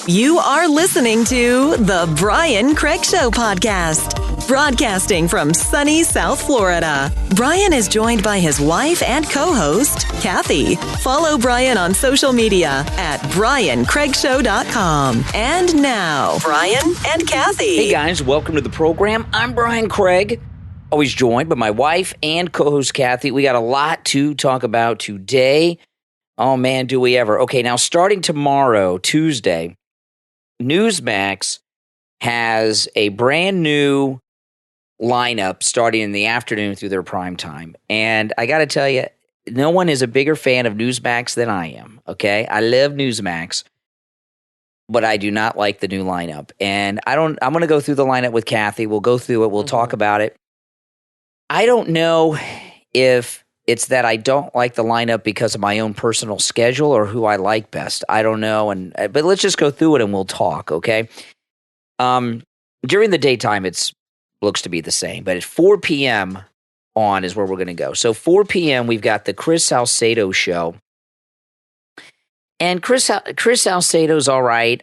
You are listening to The Brian Craig Show podcast, broadcasting from sunny South Florida. Brian is joined by his wife and co-host, Kathy. Follow Brian on social media at BrianCraigShow.com. And now, Brian and Kathy. Hey guys, welcome to the program. I'm Brian Craig, always joined by my wife and co-host Kathy. We got a lot to talk about today. Oh man, do we ever. Okay, now starting tomorrow, Tuesday, NewsMax has a brand new lineup starting in the afternoon through their prime time. And I got to tell you, no one is a bigger fan of NewsMax than I am, okay? I love NewsMax, but I do not like the new lineup. And I'm going to go through the lineup with Kathy. We'll go through it. We'll talk about it. I don't know if it's that I don't like the lineup because of my own personal schedule or who I like best. I don't know. But let's just go through it and we'll talk, okay? During the daytime, it looks to be the same. But at 4 p.m. on is where we're going to go. So 4 p.m., we've got the Chris Salcedo show. And Chris Salcedo's all right.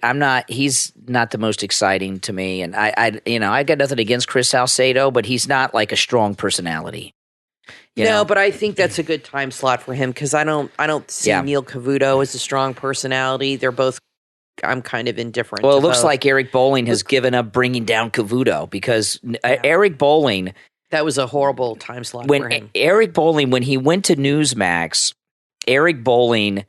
He's not the most exciting to me. And I got nothing against Chris Salcedo, but he's not like a strong personality. You know? But I think that's a good time slot for him because I don't see Neil Cavuto as a strong personality. They're both, I'm kind of indifferent. Well, it looks like Eric Bolling has given up bringing down Cavuto because Eric Bolling. That was a horrible time slot for him. Eric Bolling, when he went to Newsmax, Eric Bolling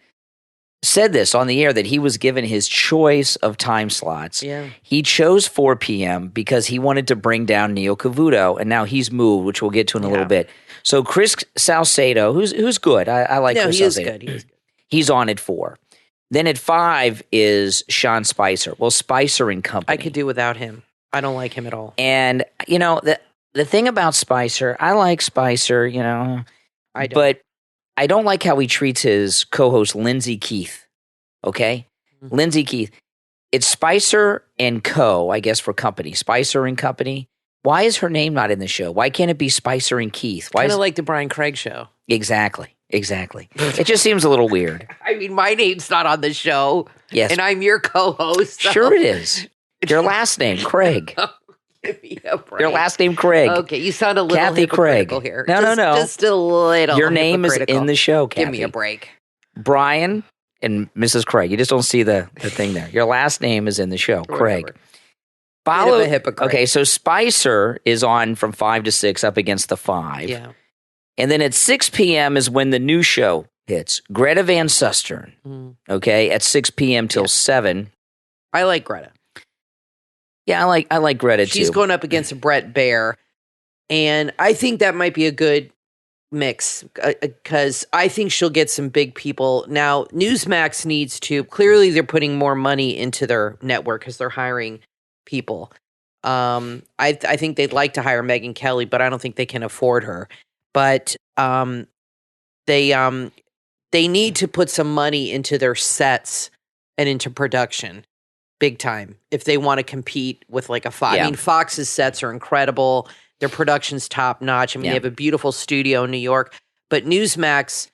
said this on the air that he was given his choice of time slots. Yeah. He chose 4 p.m. because he wanted to bring down Neil Cavuto, and now he's moved, which we'll get to in a little bit. So Chris Salcedo, who's good. I like Chris Salcedo. He is good. He's on at 4. Then at 5 is Sean Spicer. Well, Spicer and Company. I could do without him. I don't like him at all. And, the thing about Spicer, I like Spicer, I don't. But I don't like how he treats his co-host, Lindsay Keith, okay? Mm-hmm. Lindsay Keith. It's Spicer and Co., I guess, for Company. Spicer and Company. Why is her name not in the show? Why can't it be Spicer and Keith? Kind of like the Brian Craig show. Exactly. It just seems a little weird. I mean, my name's not on the show. Yes. And I'm your co-host. So. Sure it is. Your last name, Craig. Give me a break. Your last name, Craig. Okay, you sound a little Kathy hypocritical Craig. here. No. Just a little. Your name is in the show, Kathy. Give me a break. Brian and Mrs. Craig. You just don't see the thing there. Your last name is in the show, Craig. Bit of a hypocrite. Okay, so Spicer is on from 5 to 6 up against the 5. Yeah. And then at 6 p.m. is when the new show hits. Greta Van Susteren, okay, at 6 p.m. till 7. I like Greta. Yeah, I like Greta, too. She's going up against Brett Baer, and I think that might be a good mix because I think she'll get some big people. Now, Newsmax needs to, clearly they're putting more money into their network because they're hiring people. I think they'd like to hire Megyn Kelly, but I don't think they can afford her. But they need to put some money into their sets and into production. Big time if they want to compete with like a Fox. I mean, Fox's sets are incredible. Their production's top notch. I mean, they have a beautiful studio in New York. But Newsmax,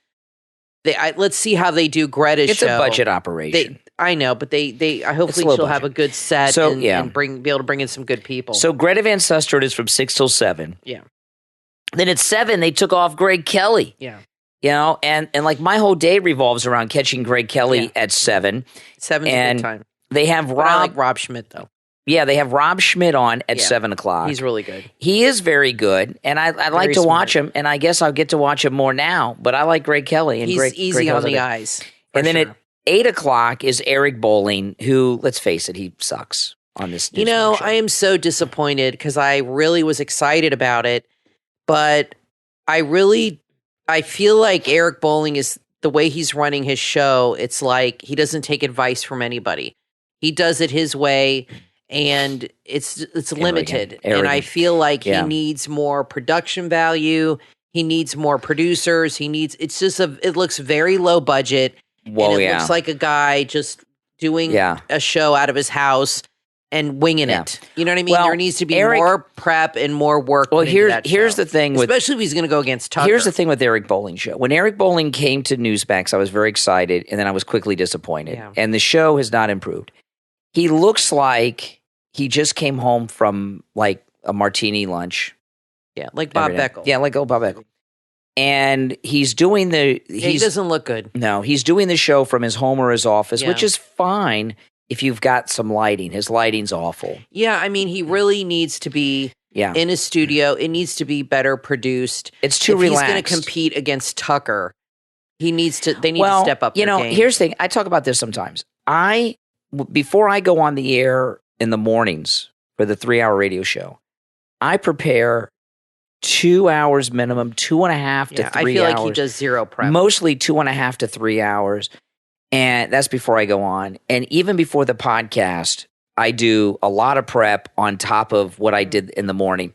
let's see how they do Greta's show. It's a budget operation. I know, but they hopefully she'll have a good set and be able to bring in some good people. So Greta Van Susteren is from 6 till 7. Yeah. Then at 7 they took off Greg Kelly. Yeah. And like my whole day revolves around catching Greg Kelly at 7. 7's a good time. They have I like Rob Schmidt, though. Yeah, they have Rob Schmidt on at 7 o'clock. He's really good. He is very good, and I like to watch him, and I guess I'll get to watch him more now, but I like Greg Kelly. And he's easy on the eyes. And then at 8 o'clock is Eric Bolling, who, let's face it, he sucks on this news show. I am so disappointed because I really was excited about it, but I feel like Eric Bolling is, the way he's running his show, it's like he doesn't take advice from anybody. He does it his way, and it's limited. Arrogant. And I feel like he needs more production value. He needs more producers. It looks very low budget. Whoa, and it looks like a guy just doing a show out of his house and winging it. You know what I mean? Well, there needs to be more prep and more work. Well, here's the thing with, especially if he's going to go against Tucker. Here's the thing with Eric Bolling's show. When Eric Bolling came to Newsmax, I was very excited, and then I was quickly disappointed. Yeah. And the show has not improved. He looks like he just came home from like a martini lunch. Yeah, like Bob Beckel. Yeah, like Bob Beckel. And he's doing the... He doesn't look good. No, he's doing the show from his home or his office, which is fine if you've got some lighting. His lighting's awful. Yeah, I mean, he really needs to be in a studio. It needs to be better produced. It's too relaxed. He's going to compete against Tucker, they need to step up their game. Here's the thing. I talk about this sometimes. Before I go on the air in the mornings for the 3-hour radio show, I prepare 2 hours minimum, 2.5 to 3 hours. I feel like he does zero prep. Mostly 2.5 to 3 hours. And that's before I go on. And even before the podcast, I do a lot of prep on top of what I did in the morning.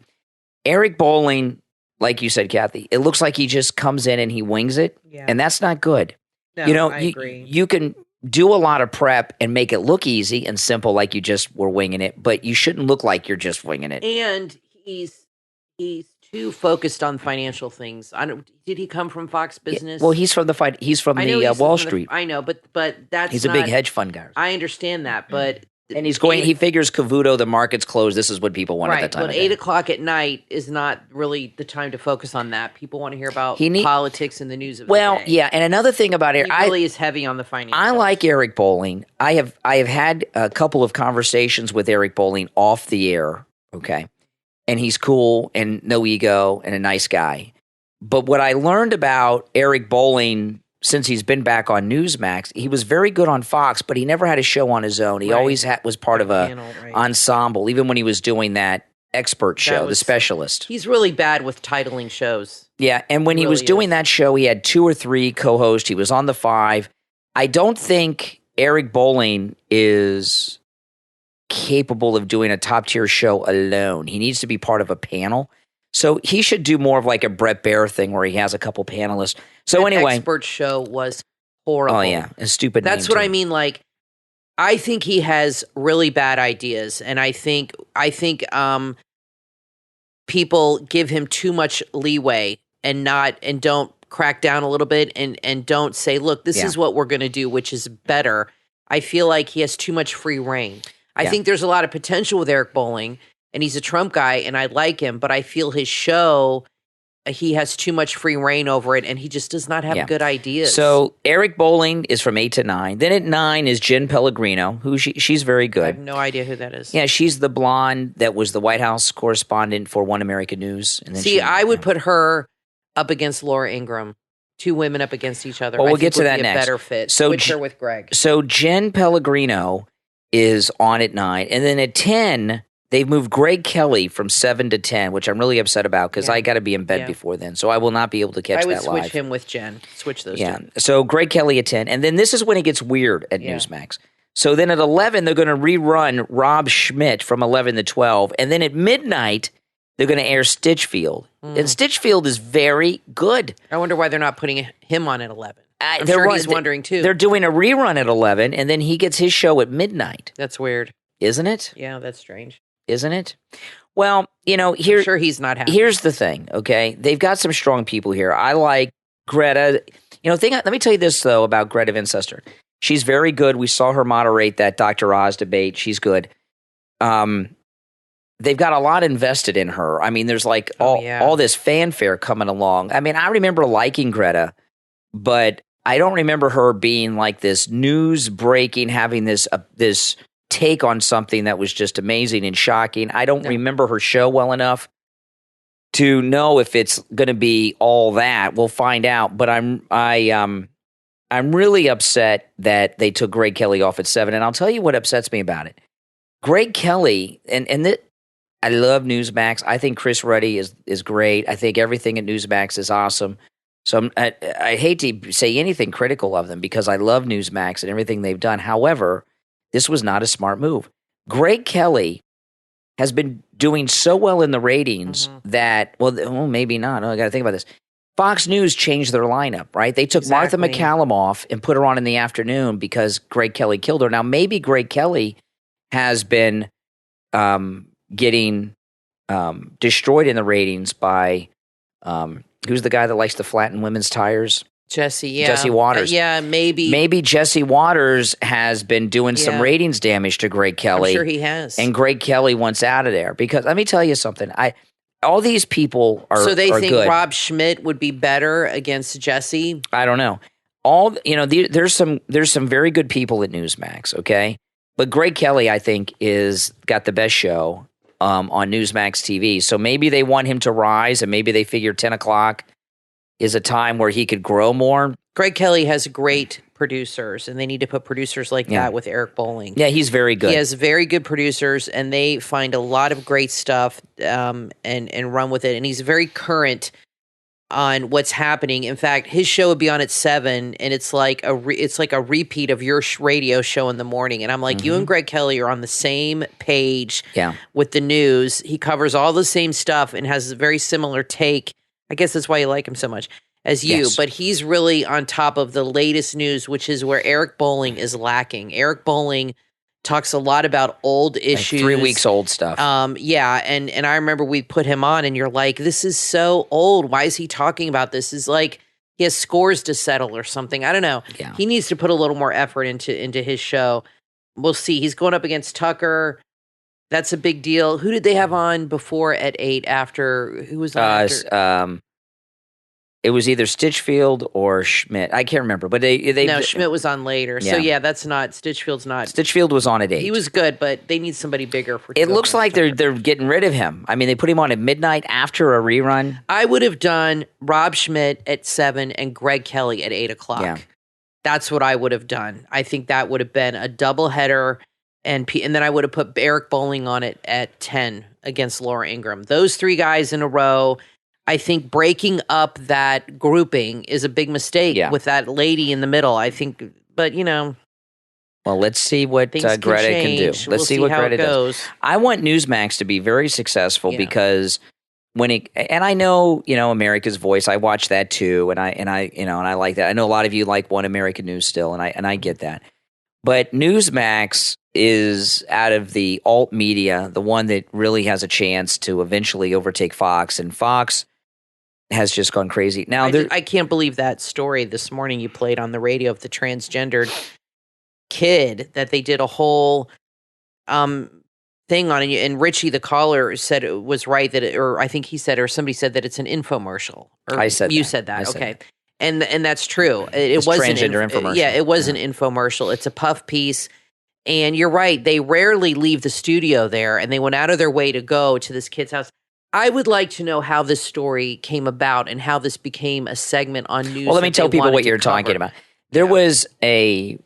Eric Bolling, like you said, Kathy, it looks like he just comes in and he wings it. Yeah. And that's not good. No, I agree. You can do a lot of prep and make it look easy and simple like you just were winging it, but you shouldn't look like you're just winging it. And he's too focused on financial things. Did he come from Fox Business? Well, he's from Wall Street. I know, but that's he's a big hedge fund guy. I understand that, but and he figures Cavuto, the market's closed. This is what people want at that time. But 8 o'clock at night is not really the time to focus on that. People want to hear about politics and the news of the day. Yeah, and another thing about Eric, he really is heavy on the finance. I like Eric Bolling. I have had a couple of conversations with Eric Bolling off the air. Okay. And he's cool and no ego and a nice guy. But what I learned about Eric Bolling since he's been back on Newsmax, he was very good on Fox, but he never had a show on his own. He always was part of a ensemble, even when he was doing that expert show, The Specialist. He's really bad with titling shows. Yeah, and when he was doing that show, he had 2 or 3 co-hosts. He was on the 5. I don't think Eric Bolling is capable of doing a top-tier show alone. He needs to be part of a panel. So he should do more of like a Brett Baer thing where he has a couple panelists. So that anyway, expert show was horrible. Oh yeah, a stupid. That's what I mean. Like, I think he has really bad ideas, and I think people give him too much leeway and don't crack down a little bit and don't say, look, this is what we're going to do, which is better. I feel like he has too much free reign. I think there's a lot of potential with Eric Bolling. And he's a Trump guy, and I like him, but I feel his show, he has too much free reign over it, and he just does not have good ideas. So Eric Bolling is from 8 to 9. Then at 9 is Jen Pellegrino, who she's very good. I have no idea who that is. Yeah, she's the blonde that was the White House correspondent for One American News. And then I would put her up against Laura Ingraham. 2 women up against each other. Well, we'll get to that next. A better fit. So Switch her with Greg. So Jen Pellegrino is on at 9, and then at 10. They've moved Greg Kelly from 7 to 10, which I'm really upset about because I got to be in bed before then. So I will not be able to catch that live. I would switch him with Jen. Switch those two. So Greg Kelly at 10. And then this is when it gets weird at Newsmax. So then at 11, they're going to rerun Rob Schmidt from 11 to 12. And then at midnight, they're going to air Stitchfield. And Stitchfield is very good. I wonder why they're not putting him on at 11. I'm sure he's wondering too. They're doing a rerun at 11, and then he gets his show at midnight. That's weird. Isn't it? Yeah, that's strange. Isn't it? Well, I'm sure he's not happy. Here's the thing, okay? They've got some strong people here. I like Greta. Let me tell you this, though, about Greta Van Susteren. She's very good. We saw her moderate that Dr. Oz debate. She's good. They've got a lot invested in her. I mean, there's like all this fanfare coming along. I mean, I remember liking Greta, but I don't remember her being like this news breaking, having this take on something that was just amazing and shocking. I don't remember her show well enough to know if it's going to be all that. We'll find out. But I'm really upset that they took Greg Kelly off at 7. And I'll tell you what upsets me about it. Greg Kelly, I love Newsmax. I think Chris Ruddy is great. I think everything at Newsmax is awesome. So I hate to say anything critical of them because I love Newsmax and everything they've done. However, this was not a smart move. Greg Kelly has been doing so well in the ratings that, maybe not. I got to think about this. Fox News changed their lineup, right? They took Martha McCallum off and put her on in the afternoon because Greg Kelly killed her. Now, maybe Greg Kelly has been getting destroyed in the ratings by who's the guy that likes to flatten women's tires? Jesse Waters. Maybe Jesse Waters has been doing some ratings damage to Greg Kelly. I'm sure he has. And Greg Kelly wants out of there because let me tell you something. All these people are So they think good. Rob Schmidt would be better against Jesse? I don't know. There's some very good people at Newsmax, okay? But Greg Kelly, I think, is got the best show on Newsmax TV. So maybe they want him to rise, and maybe they figure 10 o'clock is a time where he could grow more. Greg Kelly has great producers, and they need to put producers like that with Eric Bolling. Yeah, he's very good. He has very good producers, and they find a lot of great stuff and run with it. And he's very current on what's happening. In fact, his show would be on at 7, and it's like a repeat of your radio show in the morning. And I'm like, you and Greg Kelly are on the same page with the news. He covers all the same stuff and has a very similar take. I guess that's why you like him so much as you. Yes. But he's really on top of the latest news, which is where Eric Bolling is lacking. Eric Bolling talks a lot about old issues. Like 3 weeks old stuff. And I remember we put him on and you're like, this is so old. Why is he talking about this? Is like he has scores to settle or something. I don't know. Yeah. He needs to put a little more effort into his show. We'll see. He's going up against Tucker. That's a big deal. Who did they have on before at 8 after? Who was on after? It was either Stitchfield or Schmidt. I can't remember, but No, Schmidt was on later. Yeah. So yeah, that's not Stitchfield's not. Stitchfield was on at 8. He was good, but they need somebody bigger for. It looks like they're getting rid of him. I mean, they put him on at midnight after a rerun. I would have done Rob Schmidt at 7 and Greg Kelly at 8 o'clock. Yeah. That's what I would have done. I think that would have been a doubleheader. And then I would have put Eric Bolling on it at 10 against Laura Ingraham. Those 3 guys in a row. I think breaking up that grouping is a big mistake with that lady in the middle. I think, but Well, let's see what Greta can do. Let's see what Greta does. I want Newsmax to be very successful because and I know, America's Voice, I watch that too. And I like that. I know a lot of you like One American News still, and I get that. But Newsmax is out of the alt media, the one that really has a chance to eventually overtake Fox, and Fox has just gone crazy. Now, I can't believe that story this morning you played on the radio of the transgendered kid that they did a whole thing on it. And Richie, the caller, said it was right or I think he said, or somebody said that it's an infomercial. Or I said you that. said that. I said okay. that. And that's true. It was transgender infomercial. Yeah, it was an infomercial. It's a puff piece. And you're right. They rarely leave the studio there, and they went out of their way to go to this kid's house. I would like to know how this story came about and how this became a segment on news. Well, let me tell people what you're talking about. There was a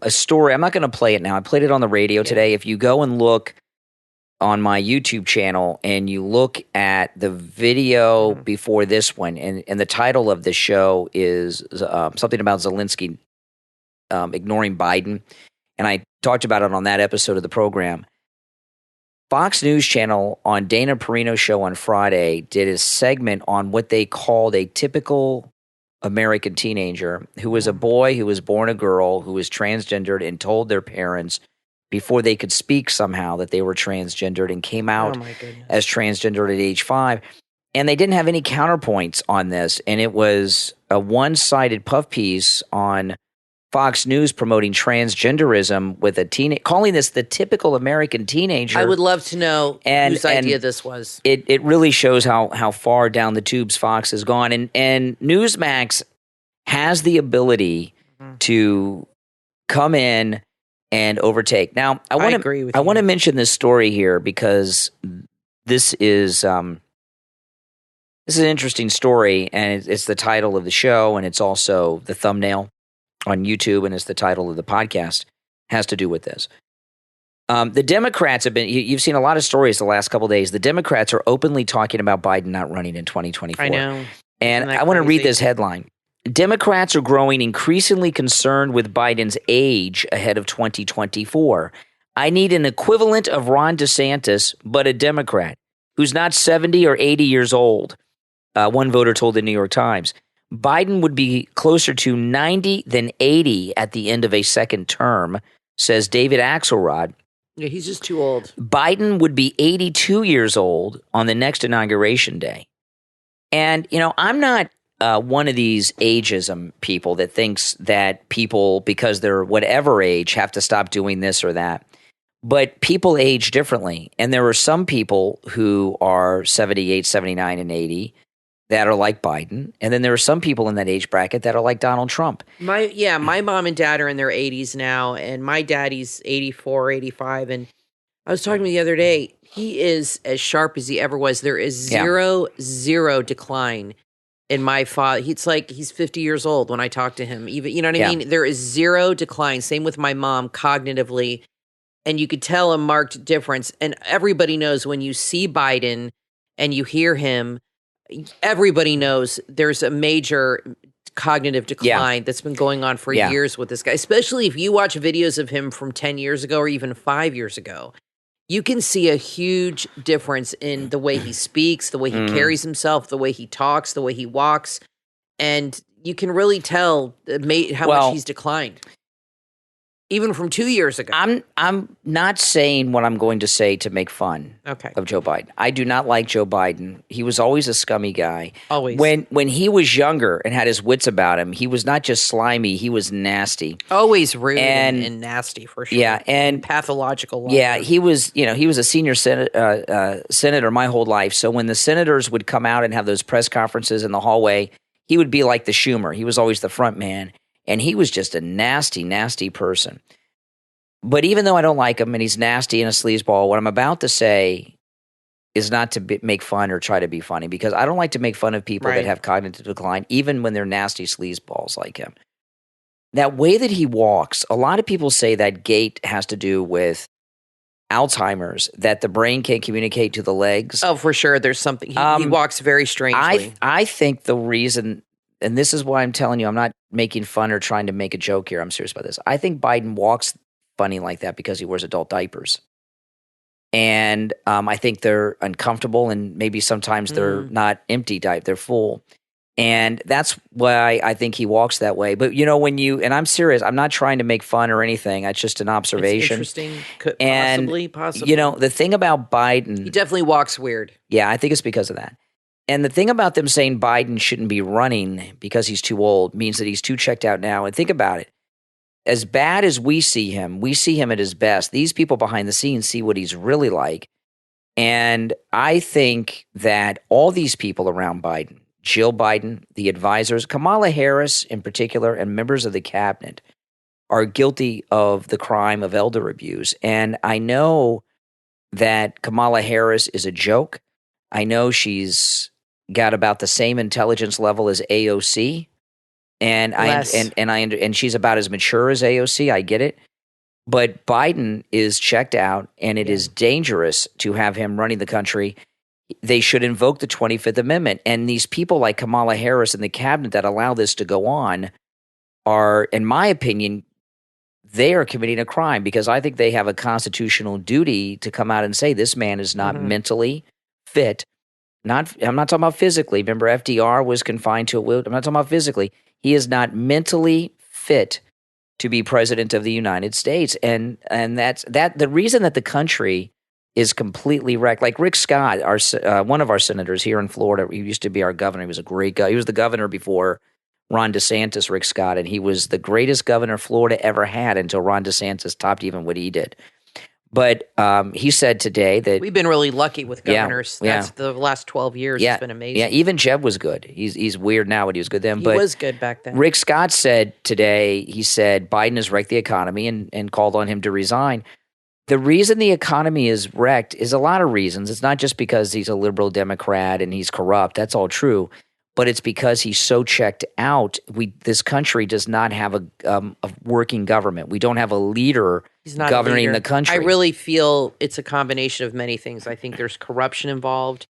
story. I'm not going to play it now. I played it on the radio today. If you go and look on my YouTube channel and you look at the video before this one, and the title of the show is something about Zelensky ignoring Biden, and I talked about it on that episode of the program. Fox News Channel on Dana Perino's show on Friday did a segment on what they called a typical American teenager who was a boy who was born a girl, who was transgendered and told their parents before they could speak somehow that they were transgendered and came out as transgendered at age 5. And they didn't have any counterpoints on this. And it was a one-sided puff piece on Fox News promoting transgenderism with a calling this the typical American teenager. I would love to know whose idea this was. It really shows how far down the tubes Fox has gone. And Newsmax has the ability to come in and overtake. Now, I want to mention this story here because this is an interesting story, and it's the title of the show, and it's also the thumbnail on YouTube, and it's the title of the podcast, has to do with this. The Democrats have been, you've seen a lot of stories the last couple of days. The Democrats are openly talking about Biden not running in 2024. I know. And I want to read this headline. Democrats are growing increasingly concerned with Biden's age ahead of 2024. I need an equivalent of Ron DeSantis, but a Democrat who's not 70 or 80 years old. One voter told the New York Times. Biden would be closer to 90 than 80 at the end of a second term, says David Axelrod. Yeah, he's just too old. Biden would be 82 years old on the next inauguration day. And, I'm not one of these ageism people that thinks that people, because they're whatever age, have to stop doing this or that. But people age differently. And there are some people who are 78, 79, and 80 that are like Biden. And then there are some people in that age bracket that are like Donald Trump. My mom and dad are in their 80s now, and my daddy's 84, 85. And I was talking to him the other day. He is as sharp as he ever was. There is zero decline in my father. It's like he's 50 years old when I talk to him. Even, you know what I mean? There is zero decline. Same with my mom cognitively. And you could tell a marked difference. And everybody knows when you see Biden and you hear him, everybody knows there's a major cognitive decline that's been going on for years with this guy, especially if you watch videos of him from 10 years ago or even 5 years ago. You can see a huge difference in the way he speaks, the way he carries himself, the way he talks, the way he walks. And you can really tell how much he's declined. Even from 2 years ago. I'm not saying what I'm going to say to make fun of Joe Biden. I do not like Joe Biden. He was always a scummy guy. Always. When he was younger and had his wits about him, he was not just slimy, he was nasty. Always rude and nasty, for sure. Yeah, and pathological. Yeah, he was a senior senator my whole life. So when the senators would come out and have those press conferences in the hallway, he would be like the Schumer. He was always the front man. And he was just a nasty, nasty person. But even though I don't like him and he's nasty and a sleazeball, what I'm about to say is not to make fun or try to be funny, because I don't like to make fun of people that have cognitive decline, even when they're nasty sleazeballs like him. That way that he walks, a lot of people say that gait has to do with Alzheimer's, that the brain can't communicate to the legs. Oh, for sure. There's something. He walks very strangely. I think the reason, and this is why I'm telling you, I'm not making fun or trying to make a joke here. I'm serious about this. I think Biden walks funny like that because he wears adult diapers. And I think they're uncomfortable, and maybe sometimes they're not empty diaper, they're full. And that's why I think he walks that way. But, and I'm serious, I'm not trying to make fun or anything. It's just an observation. It's interesting. Possibly. The thing about Biden. He definitely walks weird. Yeah, I think it's because of that. And the thing about them saying Biden shouldn't be running because he's too old means that he's too checked out now. And think about it. As bad as we see him at his best. These people behind the scenes see what he's really like. And I think that all these people around Biden, Jill Biden, the advisors, Kamala Harris in particular, and members of the cabinet are guilty of the crime of elder abuse. And I know that Kamala Harris is a joke. I know she's got about the same intelligence level as AOC, and she's about as mature as AOC. I get it, but Biden is checked out, and it is dangerous to have him running the country. They should invoke the 25th Amendment, and these people like Kamala Harris and the cabinet that allow this to go on are, in my opinion, they are committing a crime, because I think they have a constitutional duty to come out and say this man is not mentally fit. I'm not talking about physically. Remember, FDR was confined to a wheel. I'm not talking about physically. He is not mentally fit to be president of the United States. And that's the reason that the country is completely wrecked. Like Rick Scott, one of our senators here in Florida, he used to be our governor. He was a great guy. He was the governor before Ron DeSantis, Rick Scott, and he was the greatest governor Florida ever had until Ron DeSantis topped even what he did. But he said today that we've been really lucky with governors. That's the last 12 years. It's been amazing. Yeah, even Jeb was good. He's weird now, but he was good then. He was good back then. Rick Scott said today, he said Biden has wrecked the economy and called on him to resign. The reason the economy is wrecked is a lot of reasons. It's not just because he's a liberal Democrat and he's corrupt. That's all true. But it's because he's so checked out. This country does not have a working government. We don't have a leader governing the country. I really feel it's a combination of many things. I think there's corruption involved,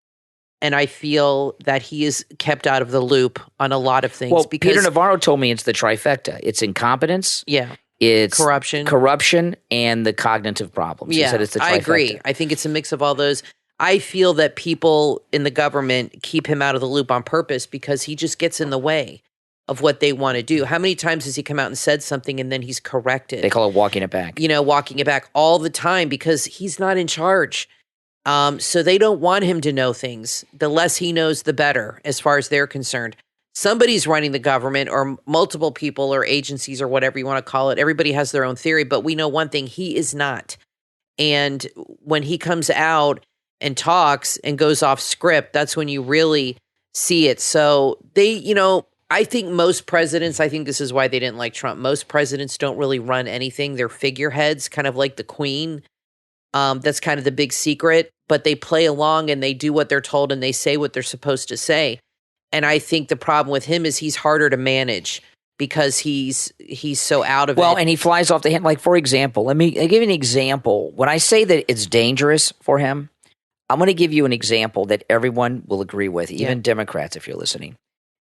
and I feel that he is kept out of the loop on a lot of things. Well, Peter Navarro told me it's the trifecta. It's incompetence. Yeah. It's corruption, and the cognitive problems. Yeah, he said it's the trifecta. I agree. I think it's a mix of all those. I feel that people in the government keep him out of the loop on purpose because he just gets in the way of what they want to do. How many times has he come out and said something and then he's corrected? They call it walking it back. Walking it back all the time because he's not in charge. So they don't want him to know things. The less he knows, the better, as far as they're concerned. somebody's running the government or multiple people or agencies or whatever you want to call it. Everybody has their own theory, but we know one thing, he is not. And when he comes out and talks and goes off script, that's when you really see it. So I think most presidents, I think this is why they didn't like Trump. Most presidents don't really run anything. They're figureheads, kind of like the Queen. That's kind of the big secret, but they play along and they do what they're told and they say what they're supposed to say. And I think the problem with him is he's harder to manage because he's so out of it. Well, and he flies off the handle. Like, for example, I'll give you an example. When I say that it's dangerous for him, I'm going to give you an example that everyone will agree with, even Democrats, if you're listening.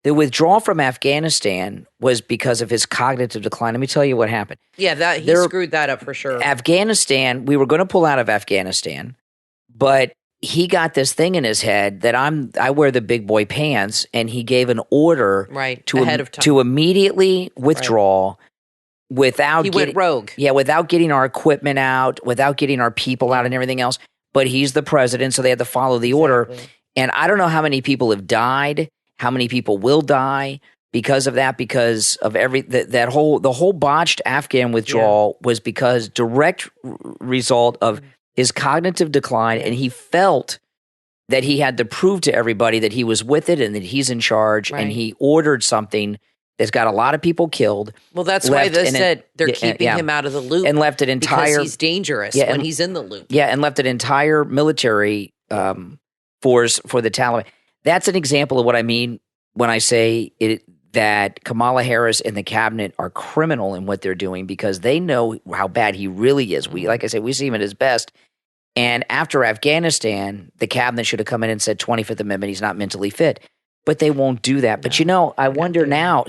The withdrawal from Afghanistan was because of his cognitive decline. Let me tell you what happened. Yeah, he screwed that up for sure. Afghanistan, we were going to pull out of Afghanistan, but he got this thing in his head that I wear the big boy pants, and he gave an order ahead of time to immediately withdraw without went rogue. Yeah, without getting our equipment out, without getting our people out and everything else. But he's the president, so they had to follow the order. And I don't know how many people have died, how many people will die because of that, because of the whole botched Afghan withdrawal was because direct result of his cognitive decline, and he felt that he had to prove to everybody that he was with it and that he's in charge, and he ordered something that's got a lot of people killed. Well, that's why they said they're keeping him out of the loop. And left an entire... Because he's dangerous when he's in the loop. Yeah, and left an entire military force for the Taliban. That's an example of what I mean when I say that Kamala Harris and the cabinet are criminal in what they're doing because they know how bad he really is. Like I said, we see him at his best. And after Afghanistan, the cabinet should have come in and said 25th Amendment, he's not mentally fit. But they won't do that. But I wonder now,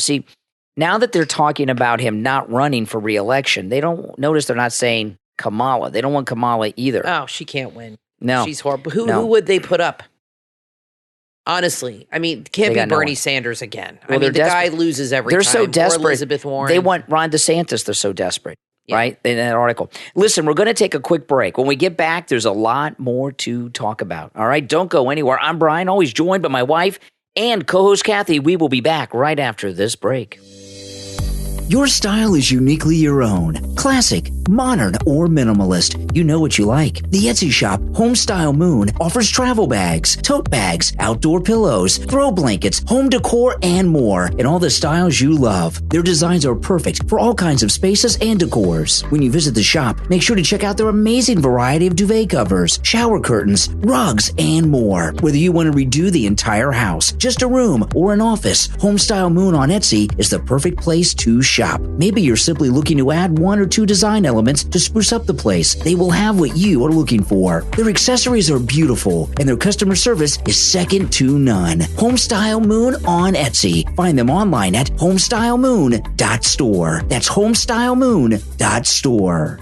now that they're talking about him not running for re-election, they're not saying Kamala. They don't want Kamala either. Oh, she can't win. No. She's horrible. Who would they put up? Honestly, I mean, can't be Bernie Sanders again. Well, the guy loses every time. They're so desperate. Or Elizabeth Warren. They want Ron DeSantis. They're so desperate, right? In that article. Listen, we're going to take a quick break. When we get back, there's a lot more to talk about. All right? Don't go anywhere. I'm Brian, always joined by my wife and co-host Kathy. We will be back right after this break. Your style is uniquely your own. Classic, modern, or minimalist. You know what you like. The Etsy shop, Homestyle Moon, offers travel bags, tote bags, outdoor pillows, throw blankets, home decor, and more in all the styles you love. Their designs are perfect for all kinds of spaces and decors. When you visit the shop, make sure to check out their amazing variety of duvet covers, shower curtains, rugs, and more. Whether you want to redo the entire house, just a room, or an office, Homestyle Moon on Etsy is the perfect place to shop. Maybe you're simply looking to add one or two design elements to spruce up the place. They will have what you are looking for. Their accessories are beautiful, and their customer service is second to none. Homestyle Moon on Etsy. Find them online at homestylemoon.store. That's homestylemoon.store.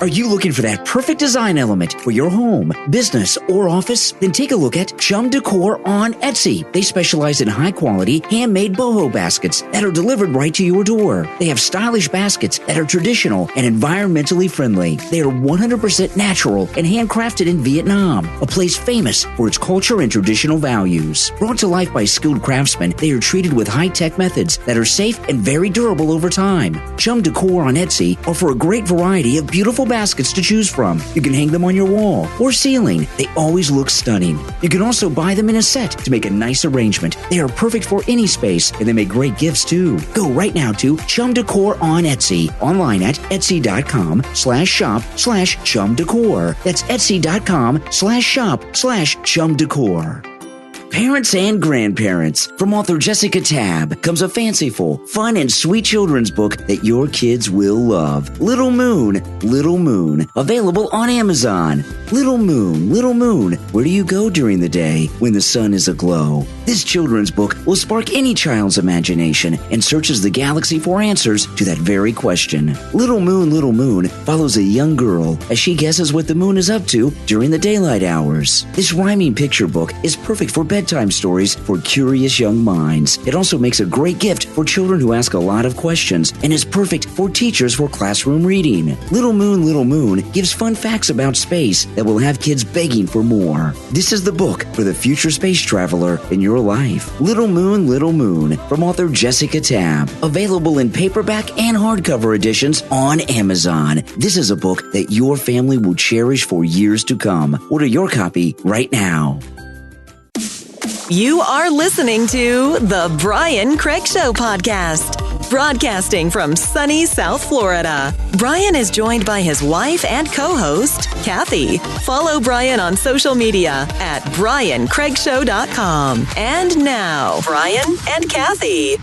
Are you looking for that perfect design element for your home, business, or office? Then take a look at Chum Decor on Etsy. They specialize in high-quality, handmade boho baskets that are delivered right to your door. They have stylish baskets that are traditional and environmentally friendly. They are 100% natural and handcrafted in Vietnam, a place famous for its culture and traditional values. Brought to life by skilled craftsmen, they are treated with high-tech methods that are safe and very durable over time. Chum Decor on Etsy offer a great variety of beautiful baskets to choose from. You can hang them on your wall or ceiling. They always look stunning. You can also buy them in a set to make a nice arrangement. They are perfect for any space, and they make great gifts too. Go right now to Chum Decor on Etsy, online at etsy.com/shop/Chum Decor. That's etsy.com/shop/Chum Decor. Parents and grandparents. From author Jessica Tabb comes a fanciful, fun, and sweet children's book that your kids will love. Little Moon, available on Amazon. Little Moon, where do you go during the day when the sun is aglow? This children's book will spark any child's imagination and searches the galaxy for answers to that very question. Little Moon follows a young girl as she guesses what the moon is up to during the daylight hours. This rhyming picture book is perfect for bedtime bedtime stories for curious young minds. It also makes a great gift for children who ask a lot of questions and is perfect for teachers for classroom reading. Little Moon gives fun facts about space that will have kids begging for more. This is the book for the future space traveler in your life. Little Moon from author Jessica Tabb. Available in paperback and hardcover editions on Amazon. This is a book that your family will cherish for years to come. Order your copy right now. You are listening to the Brian Craig Show podcast, broadcasting from sunny South Florida. Brian is joined by his wife and co-host, Kathy. Follow Brian on social media at briancraigshow.com. And now, Brian and Kathy.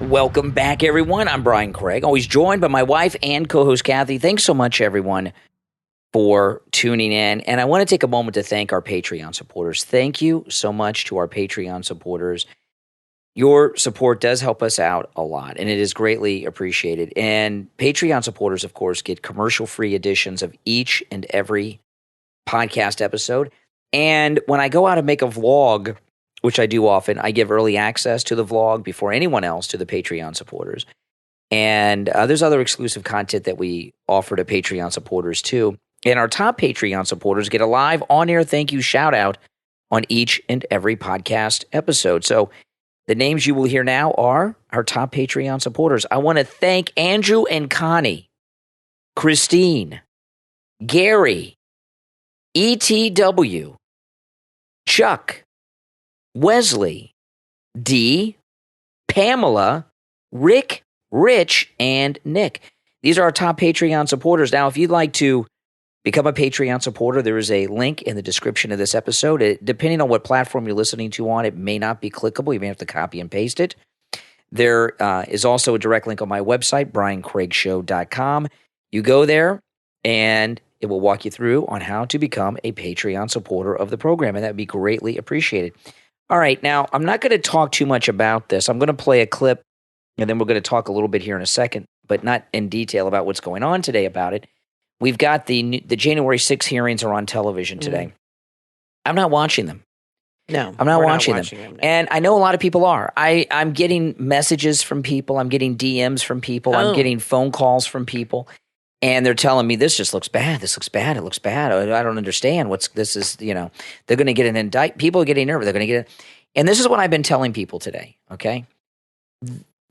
Welcome back, everyone. I'm Brian Craig, always joined by my wife and co-host, Kathy. Thanks so much, everyone, for tuning in. And I want to take a moment to thank our Patreon supporters. Thank you so much to our Patreon supporters. Your support does help us out a lot, and it is greatly appreciated. And Patreon supporters, of course, get commercial-free editions of each and every podcast episode. And when I go out and make a vlog, which I do often, I give early access to the vlog before anyone else to the Patreon supporters. And there's other exclusive content that we offer to Patreon supporters too. And our top Patreon supporters get a live on-air thank you shout-out on each and every podcast episode. So the names you will hear now are our top Patreon supporters. I want to thank Andrew and Connie, Christine, Gary, ETW, Chuck, Wesley, Dee, Pamela, Rick, Rich, and Nick. These are our top Patreon supporters. Now, if you'd like to become a Patreon supporter, there is a link in the description of this episode. Depending on what platform you're listening to on, it may not be clickable. You may have to copy and paste it. There is also a direct link on my website, briancraigshow.com. You go there, and it will walk you through on how to become a Patreon supporter of the program, and that would be greatly appreciated. All right, now, I'm not going to talk too much about this. I'm going to play a clip, and then we're going to talk a little bit here in a second, but not in detail about what's going on today about it. We've got the January 6 hearings are on television today. I'm not watching them. No, I'm not we're watching not them. no. And I know a lot of people are. I'm getting messages from people. I'm getting DMs from people. I'm getting phone calls from people. And they're telling me, this just looks bad. This looks bad. It looks bad. I don't understand this is, they're going to get an indictment. People are getting nervous. They're going to get it. And this is what I've been telling people today. Okay.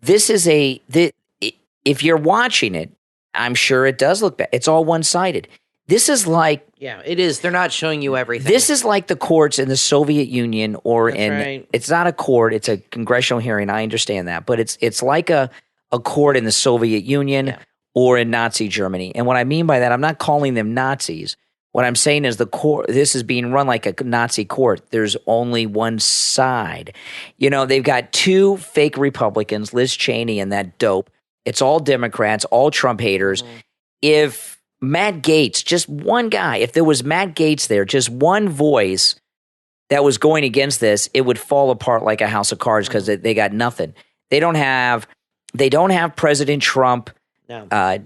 This is if you're watching it, I'm sure it does look bad. It's all one-sided. This is like, yeah, it is. They're not showing you everything. This is like the courts in the Soviet Union It's not a court. It's a congressional hearing. I understand that. But it's like a court in the Soviet Union or in Nazi Germany. And what I mean by that, I'm not calling them Nazis. What I'm saying is this is being run like a Nazi court. There's only one side. They've got two fake Republicans, Liz Cheney and that dope. It's all Democrats, all Trump haters. If Matt Gaetz, just one guy, if there was Matt Gaetz there, just one voice that was going against this, it would fall apart like a house of cards because they got nothing. They don't have President Trump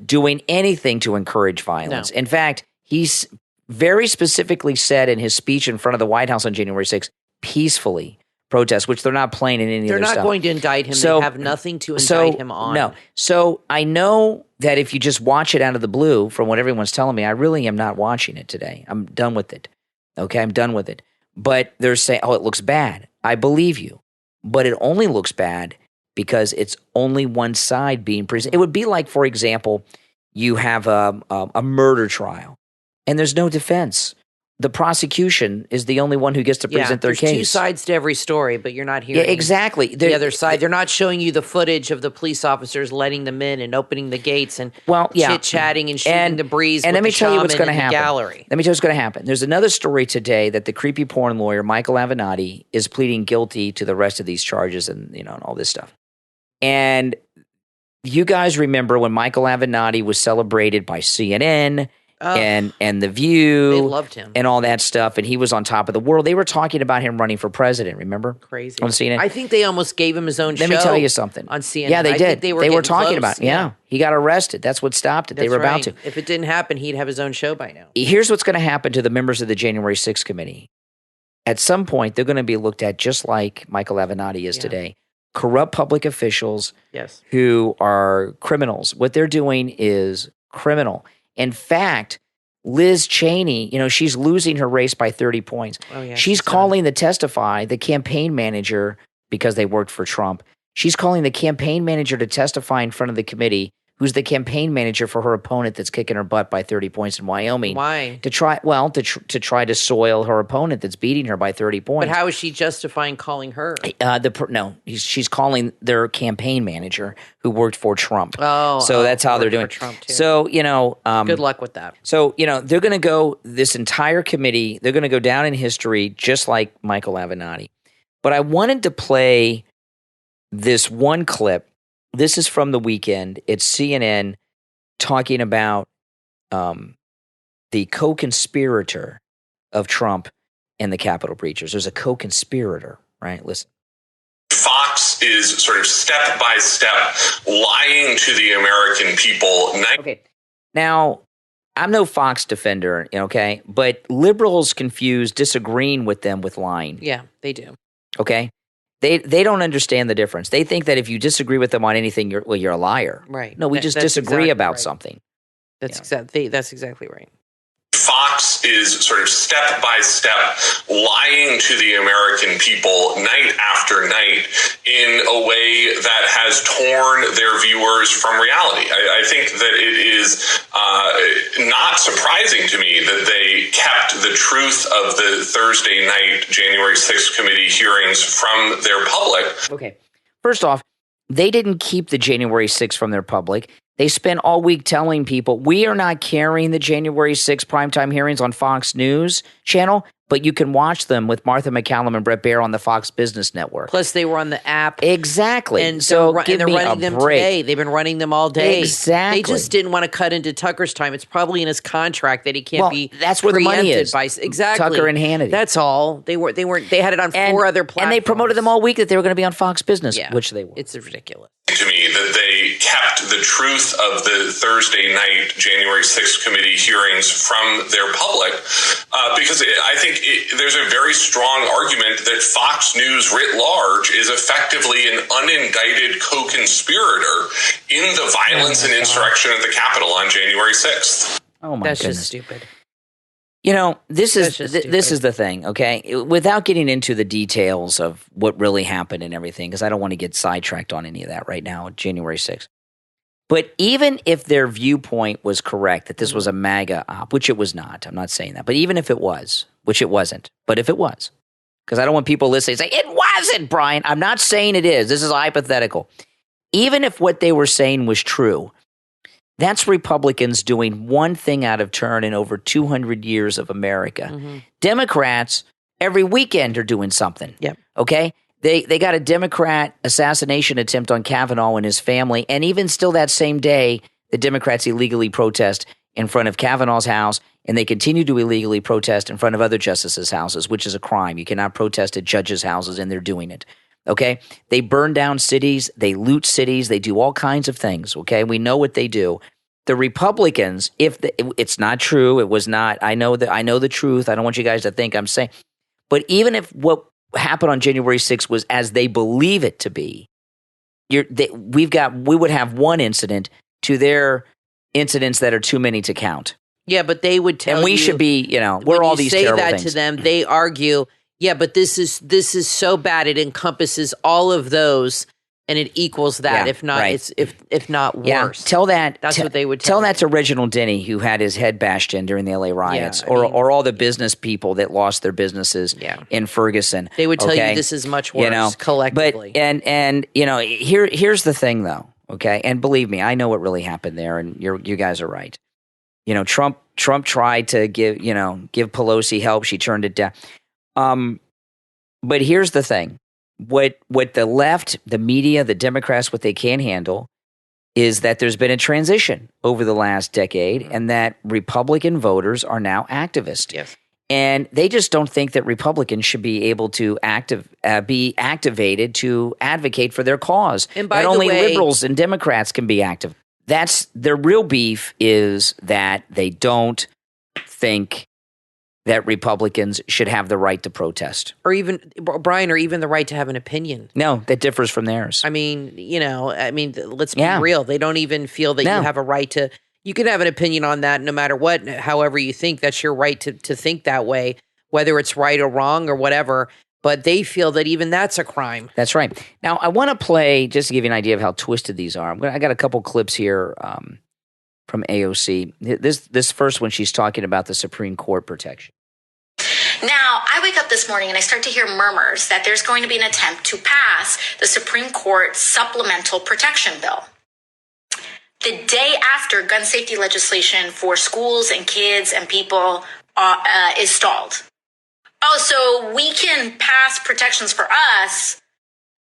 doing anything to encourage violence. No. In fact, he's very specifically said in his speech in front of the White House on January 6th, peacefully protest, which they're not playing in any of their stuff. They're not going to indict him. They have nothing to indict him on. No. So I know that if you just watch it out of the blue, from what everyone's telling me, I really am not watching it today. I'm done with it. Okay, I'm done with it. But they're saying, it looks bad. I believe you. But it only looks bad because it's only one side being presented. It would be like, for example, you have a murder trial, and there's no defense. The prosecution is the only one who gets to present their case. There's two sides to every story, but you're not hearing exactly. The other side. They're not showing you the footage of the police officers letting them in and opening the gates and chit-chatting and shooting the breeze and with let me the tell you what's shaman going to in the happen. gallery. Let me tell you what's going to happen. There's another story today that the creepy porn lawyer, Michael Avenatti, is pleading guilty to the rest of these charges and and all this stuff. And you guys remember when Michael Avenatti was celebrated by CNN and The View. They loved him. And all that stuff. And he was on top of the world. They were talking about him running for president, remember? Crazy. On CNN. I think they almost gave him his own show. Let me tell you something. On CNN. Yeah, they did. Think they were talking close. about it. Yeah. He got arrested. That's what stopped it. They were about to. If it didn't happen, he'd have his own show by now. Here's what's going to happen to the members of the January 6th committee. at some point, they're going to be looked at just like Michael Avenatti is today. Corrupt public officials who are criminals. What they're doing is criminal. In fact, Liz Cheney, she's losing her race by 30 points. Oh, yeah, she's calling the campaign manager, because they worked for Trump. She's calling the campaign manager to testify in front of the committee, who's the campaign manager for her opponent that's kicking her butt by 30 points in Wyoming. Why? To try to soil her opponent that's beating her by 30 points. But how is she justifying calling her? She's calling their campaign manager who worked for Trump. So that's how they're doing. Trump too. So, good luck with that. So, they're going to go, this entire committee, they're going to go down in history just like Michael Avenatti. But I wanted to play this one clip. This is from the weekend. It's CNN talking about the co-conspirator of Trump and the Capitol breaches. There's a co-conspirator, right? Listen. Fox is sort of step by step lying to the American people. Okay. Now, I'm no Fox defender, okay? But liberals confuse disagreeing with them with lying. Yeah, they do. Okay? They don't understand the difference. They think that if you disagree with them on anything, you're a liar. Right. No, we just disagree about something. That's exactly right. Fox is sort of step by step lying to the American people night after night in a way that has torn their viewers from reality. I think that it is not surprising to me that they kept the truth of the Thursday night January 6th committee hearings from their public. Okay. First off, they didn't keep the January 6th from their public. They spent all week telling people, we are not carrying the January 6th primetime hearings on Fox News channel, but you can watch them with Martha McCallum and Brett Baer on the Fox Business Network. Plus, they were on the app. Exactly. And so they're running them today. They've been running them all day. Exactly. They just didn't want to cut into Tucker's time. It's probably in his contract that he can't be. That's where the money is. Exactly. Tucker and Hannity. That's all. They had it on four other platforms. And they promoted them all week that they were going to be on Fox Business, which they were. It's ridiculous. To me, that they kept the truth of the Thursday night January 6th committee hearings from their public, because I think there's a very strong argument that Fox News writ large is effectively an unindicted co-conspirator in the violence and insurrection at the Capitol on January 6th. Oh my That's goodness. just stupid. This is the thing, okay? Without getting into the details of what really happened and everything, because I don't want to get sidetracked on any of that right now, January 6th. But even if their viewpoint was correct, that this was a MAGA op, which it was not, I'm not saying that, but even if it was, which it wasn't, but if it was, because I don't want people listening to say, it wasn't, Brian. I'm not saying it is. This is a hypothetical. Even if what they were saying was true, that's Republicans doing one thing out of turn in over 200 years of America. Mm-hmm. Democrats, every weekend, are doing something. Yep. Okay? They got a Democrat assassination attempt on Kavanaugh and his family, and even still that same day, the Democrats illegally protest in front of Kavanaugh's house, and they continue to illegally protest in front of other justices' houses, which is a crime. You cannot protest at judges' houses, and they're doing it. Okay? They burn down cities. They loot cities. They do all kinds of things. Okay? We know what they do. The Republicans, it's not true, it was not. I know the truth. I don't want you guys to think I'm saying. But even if what happened on January 6th was as they believe it to be, we would have one incident to their incidents that are too many to count. Yeah, but they would tell you. And we should be, we're all these terrible things. When you say that to them, they argue, yeah, but this is so bad. It encompasses all of those. And it equals that, if not, right. if not worse. Tell that. That's what they would tell that to Reginald Denny, who had his head bashed in during the LA riots, or all the business people that lost their businesses in Ferguson. They would tell you this is much worse collectively. But here's the thing though, okay? And believe me, I know what really happened there, and you guys are right. Trump tried to give Pelosi help. She turned it down. But here's the thing. What the left, the media, the Democrats, what they can't handle is that there's been a transition over the last decade, and that Republican voters are now activists. Yes. And they just don't think that Republicans should be able to be activated to advocate for their cause. And by that the only way, liberals and Democrats can be active. That's their real beef, is that they don't think that Republicans should have the right to protest. Or even, Brian, or even the right to have an opinion. No, that differs from theirs. I mean, let's be real. They don't even feel that you have a right to, you can have an opinion on that no matter what, however you think. That's your right to think that way, whether it's right or wrong or whatever. But they feel that even that's a crime. That's right. Now, I want to play, just to give you an idea of how twisted these are. I got a couple clips here from AOC. This first one, she's talking about the Supreme Court protection. Now, I wake up this morning and I start to hear murmurs that there's going to be an attempt to pass the Supreme Court supplemental protection bill. The day after gun safety legislation for schools and kids and people is stalled. Oh, so we can pass protections for us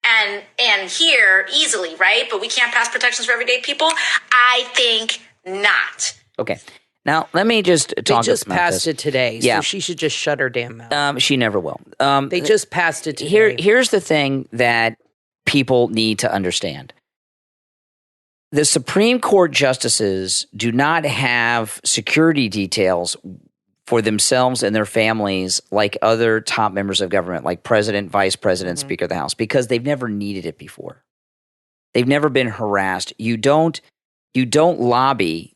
and here easily, right? But we can't pass protections for everyday people? I think not. Okay. Now, let me just talk about this. They just passed it today, so she should just shut her damn mouth. She never will. They just passed it today. Here's the thing that people need to understand. The Supreme Court justices do not have security details for themselves and their families like other top members of government, like president, vice president, speaker of the House, because they've never needed it before. They've never been harassed. You don't lobby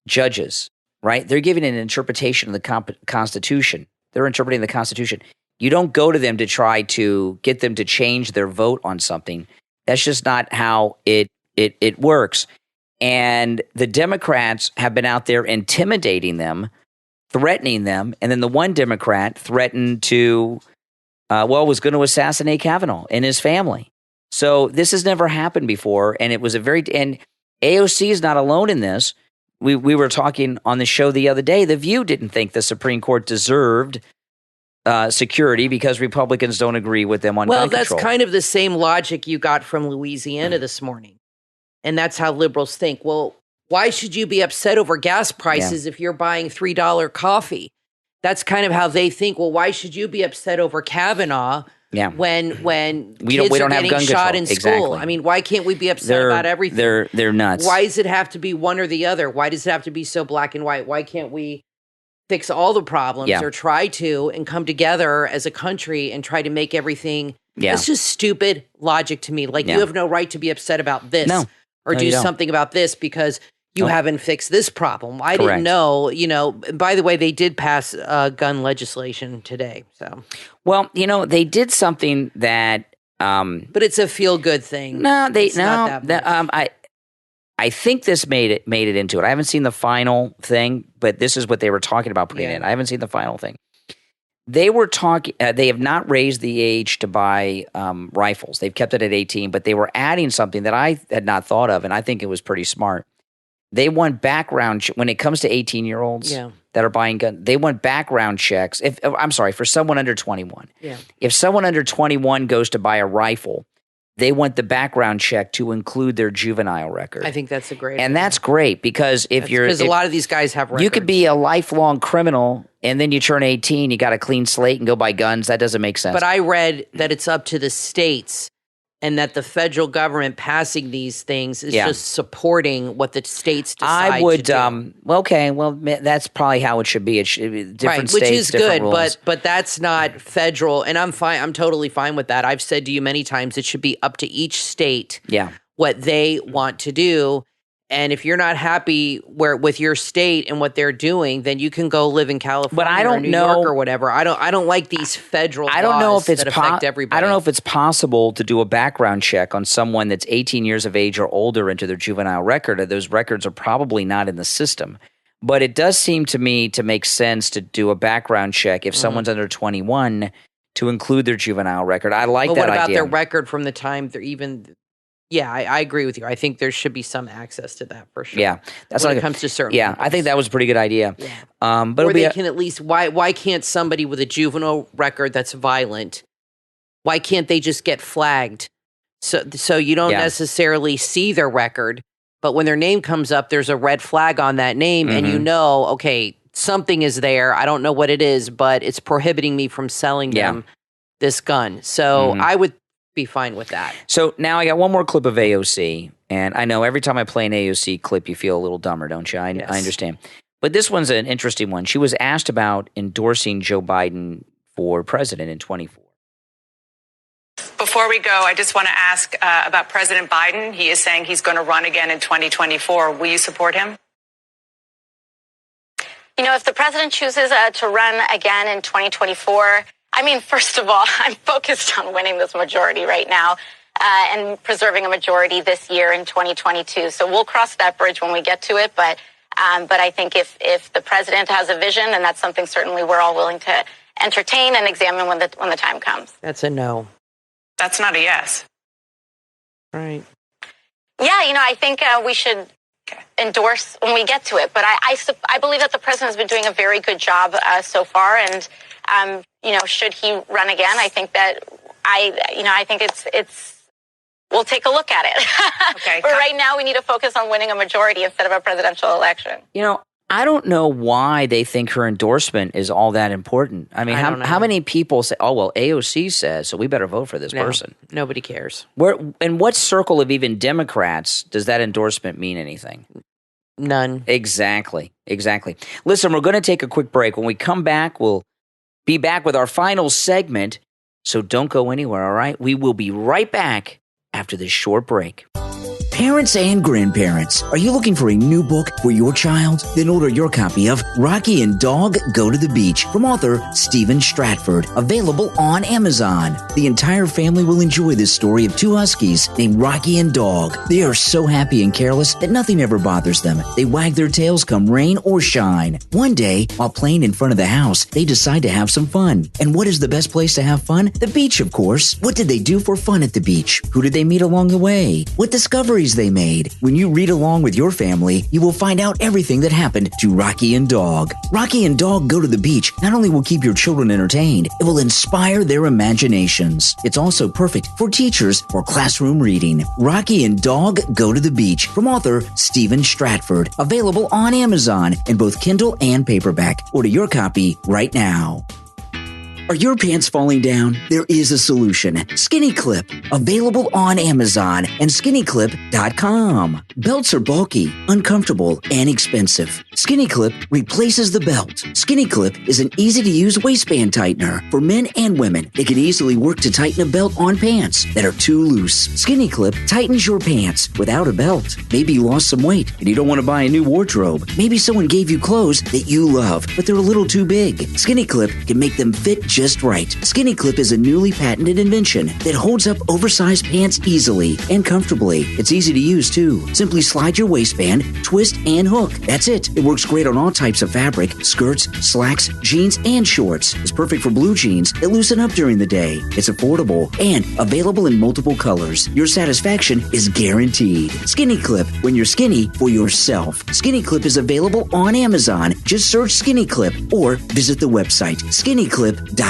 judges, right? They're giving an interpretation of the Constitution. They're interpreting the Constitution. You don't go to them to try to get them to change their vote on something. That's just not how it works. And the Democrats have been out there intimidating them, threatening them, and then the one Democrat threatened to, was going to assassinate Kavanaugh and his family. So this has never happened before, and it was and AOC is not alone in this. We were talking on the show the other day. The View didn't think the Supreme Court deserved security because Republicans don't agree with them on gun control. Well, that's kind of the same logic you got from Louisiana this morning, and that's how liberals think. Well, why should you be upset over gas prices if you're buying $3 coffee? That's kind of how they think. Well, why should you be upset over Kavanaugh when kids are getting shot in school? Exactly. I mean, why can't we be upset about everything? They're nuts. Why does it have to be one or the other? Why does it have to be so black and white? Why can't we fix all the problems or try to and come together as a country and try to make everything? It's just stupid logic to me. Like you have no right to be upset about this or do something about this because you haven't fixed this problem. I didn't know, by the way, they did pass gun legislation today. So, well, they did something that, but it's a feel good thing. I think this made it into it. I haven't seen the final thing, but this is what they were talking about putting in. I haven't seen the final thing. They were talking. They have not raised the age to buy rifles. They've kept it at 18, but they were adding something that I had not thought of, and I think it was pretty smart. They want background when it comes to 18-year-olds that are buying guns. They want background checks. For someone under 21. Yeah. If someone under 21 goes to buy a rifle, they want the background check to include their juvenile record. I think that's a great And that's great because because a lot of these guys have records. You could be a lifelong criminal and then you turn 18, you got a clean slate and go buy guns. That doesn't make sense. But I read that it's up to the states and that the federal government passing these things is just supporting what the states decide to do. That's probably how it should be. It should be different states, which is different good, rules. but that's not federal, and I'm fine. I'm totally fine with that. I've said to you many times it should be up to each state what they want to do. And if you're not happy with your state and what they're doing, then you can go live in California or New York or whatever. I don't like these federal laws that affect everybody. I don't know if it's possible to do a background check on someone that's 18 years of age or older into their juvenile record. Those records are probably not in the system. But it does seem to me to make sense to do a background check if someone's under 21 to include their juvenile record. I like that idea. What about their record from the time they're even – yeah, I agree with you. I think there should be some access to that for sure. Yeah, that's when it comes to certain. Yeah, I think that was a pretty good idea. Yeah. But they can at least. Why can't somebody with a juvenile record that's violent? Why can't they just get flagged? So you don't necessarily see their record, but when their name comes up, there's a red flag on that name, and okay, something is there. I don't know what it is, but it's prohibiting me from selling them this gun. So I would be fine with that. So now I got one more clip of AOC, and I know every time I play an AOC clip, you feel a little dumber, don't you? I understand. But this one's an interesting one. She was asked about endorsing Joe Biden for president in 24. Before we go, I just want to ask about President Biden. He is saying he's going to run again in 2024. Will you support him? You know, if the president chooses to run again in 2024, I mean, first of all, I'm focused on winning this majority right now and preserving a majority this year in 2022. So we'll cross that bridge when we get to it. But I think if the president has a vision, then that's something certainly we're all willing to entertain and examine when the time comes. That's a no. That's not a yes. Right. Yeah, you know, I think we should endorse when we get to it. But I believe that the president has been doing a very good job so far. And, you know, should he run again, I think that I think it's we'll take a look at it. Okay. But right now we need to focus on winning a majority instead of a presidential election. You know, I don't know why they think her endorsement is all that important. I mean, how many people say, oh, well, AOC says, so we better vote for this person? Nobody cares. In what circle of even Democrats does that endorsement mean anything? None. Exactly. Listen, we're going to take a quick break. When we come back, we'll be back with our final segment. So don't go anywhere, all right? We will be right back after this short break. Parents and grandparents, are you looking for a new book for your child? Then order your copy of Rocky and Dog Go to the Beach from author Stephen Stratford, available on Amazon. The entire family will enjoy this story of two huskies named Rocky and Dog. They are so happy and careless that nothing ever bothers them. They wag their tails come rain or shine. One day, while playing in front of the house, they decide to have some fun. And what is the best place to have fun? The beach, of course. What did they do for fun at the beach? Who did they meet along the way? What discoveries they made? When you read along with your family, you will find out everything that happened to Rocky and Dog. Rocky and Dog Go to the Beach not only will keep your children entertained, it will inspire their imaginations. It's also perfect for teachers for classroom reading. Rocky and Dog Go to the Beach from author Stephen Stratford, available on Amazon in both Kindle and paperback. Order your copy right now. Are your pants falling down? There is a solution. Skinny Clip, available on Amazon and skinnyclip.com. Belts are bulky, uncomfortable, and expensive. Skinny Clip replaces the belt. Skinny Clip is an easy-to-use waistband tightener for men and women. It can easily work to tighten a belt on pants that are too loose. Skinny Clip tightens your pants without a belt. Maybe you lost some weight and you don't want to buy a new wardrobe. Maybe someone gave you clothes that you love, but they're a little too big. Skinny Clip can make them fit just right. Skinny Clip is a newly patented invention that holds up oversized pants easily and comfortably. It's easy to use too. Simply slide your waistband, twist, and hook. That's it. It works great on all types of fabric, skirts, slacks, jeans, and shorts. It's perfect for blue jeans that loosen up during the day. It's affordable and available in multiple colors. Your satisfaction is guaranteed. Skinny Clip, when you're skinny for yourself. Skinny Clip is available on Amazon. Just search Skinny Clip or visit the website skinnyclip.com.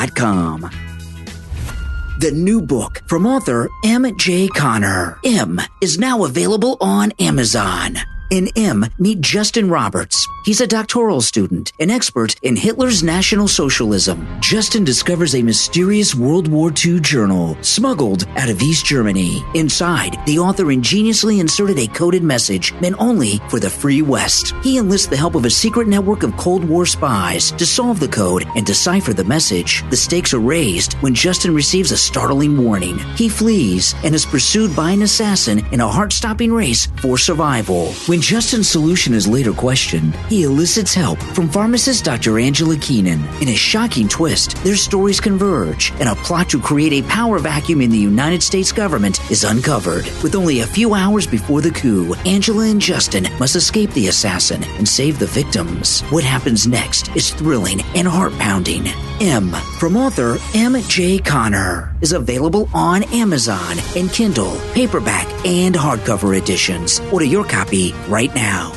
The new book from author M.J. Connor, M, is now available on Amazon. In M, meet Justin Roberts. He's a doctoral student, an expert in Hitler's National Socialism. Justin discovers a mysterious World War II journal smuggled out of East Germany. Inside, the author ingeniously inserted a coded message meant only for the Free West. He enlists the help of a secret network of Cold War spies to solve the code and decipher the message. The stakes are raised when Justin receives a startling warning. He flees and is pursued by an assassin in a heart-stopping race for survival. When Justin's solution is later questioned, he elicits help from pharmacist Dr. Angela Keenan. In a shocking twist, their stories converge, and a plot to create a power vacuum in the United States government is uncovered. With only a few hours before the coup, Angela and Justin must escape the assassin and save the victims. What happens next is thrilling and heart-pounding. M, from author M.J. Connor, is available on Amazon in Kindle, paperback, and hardcover editions. Order your copy right now.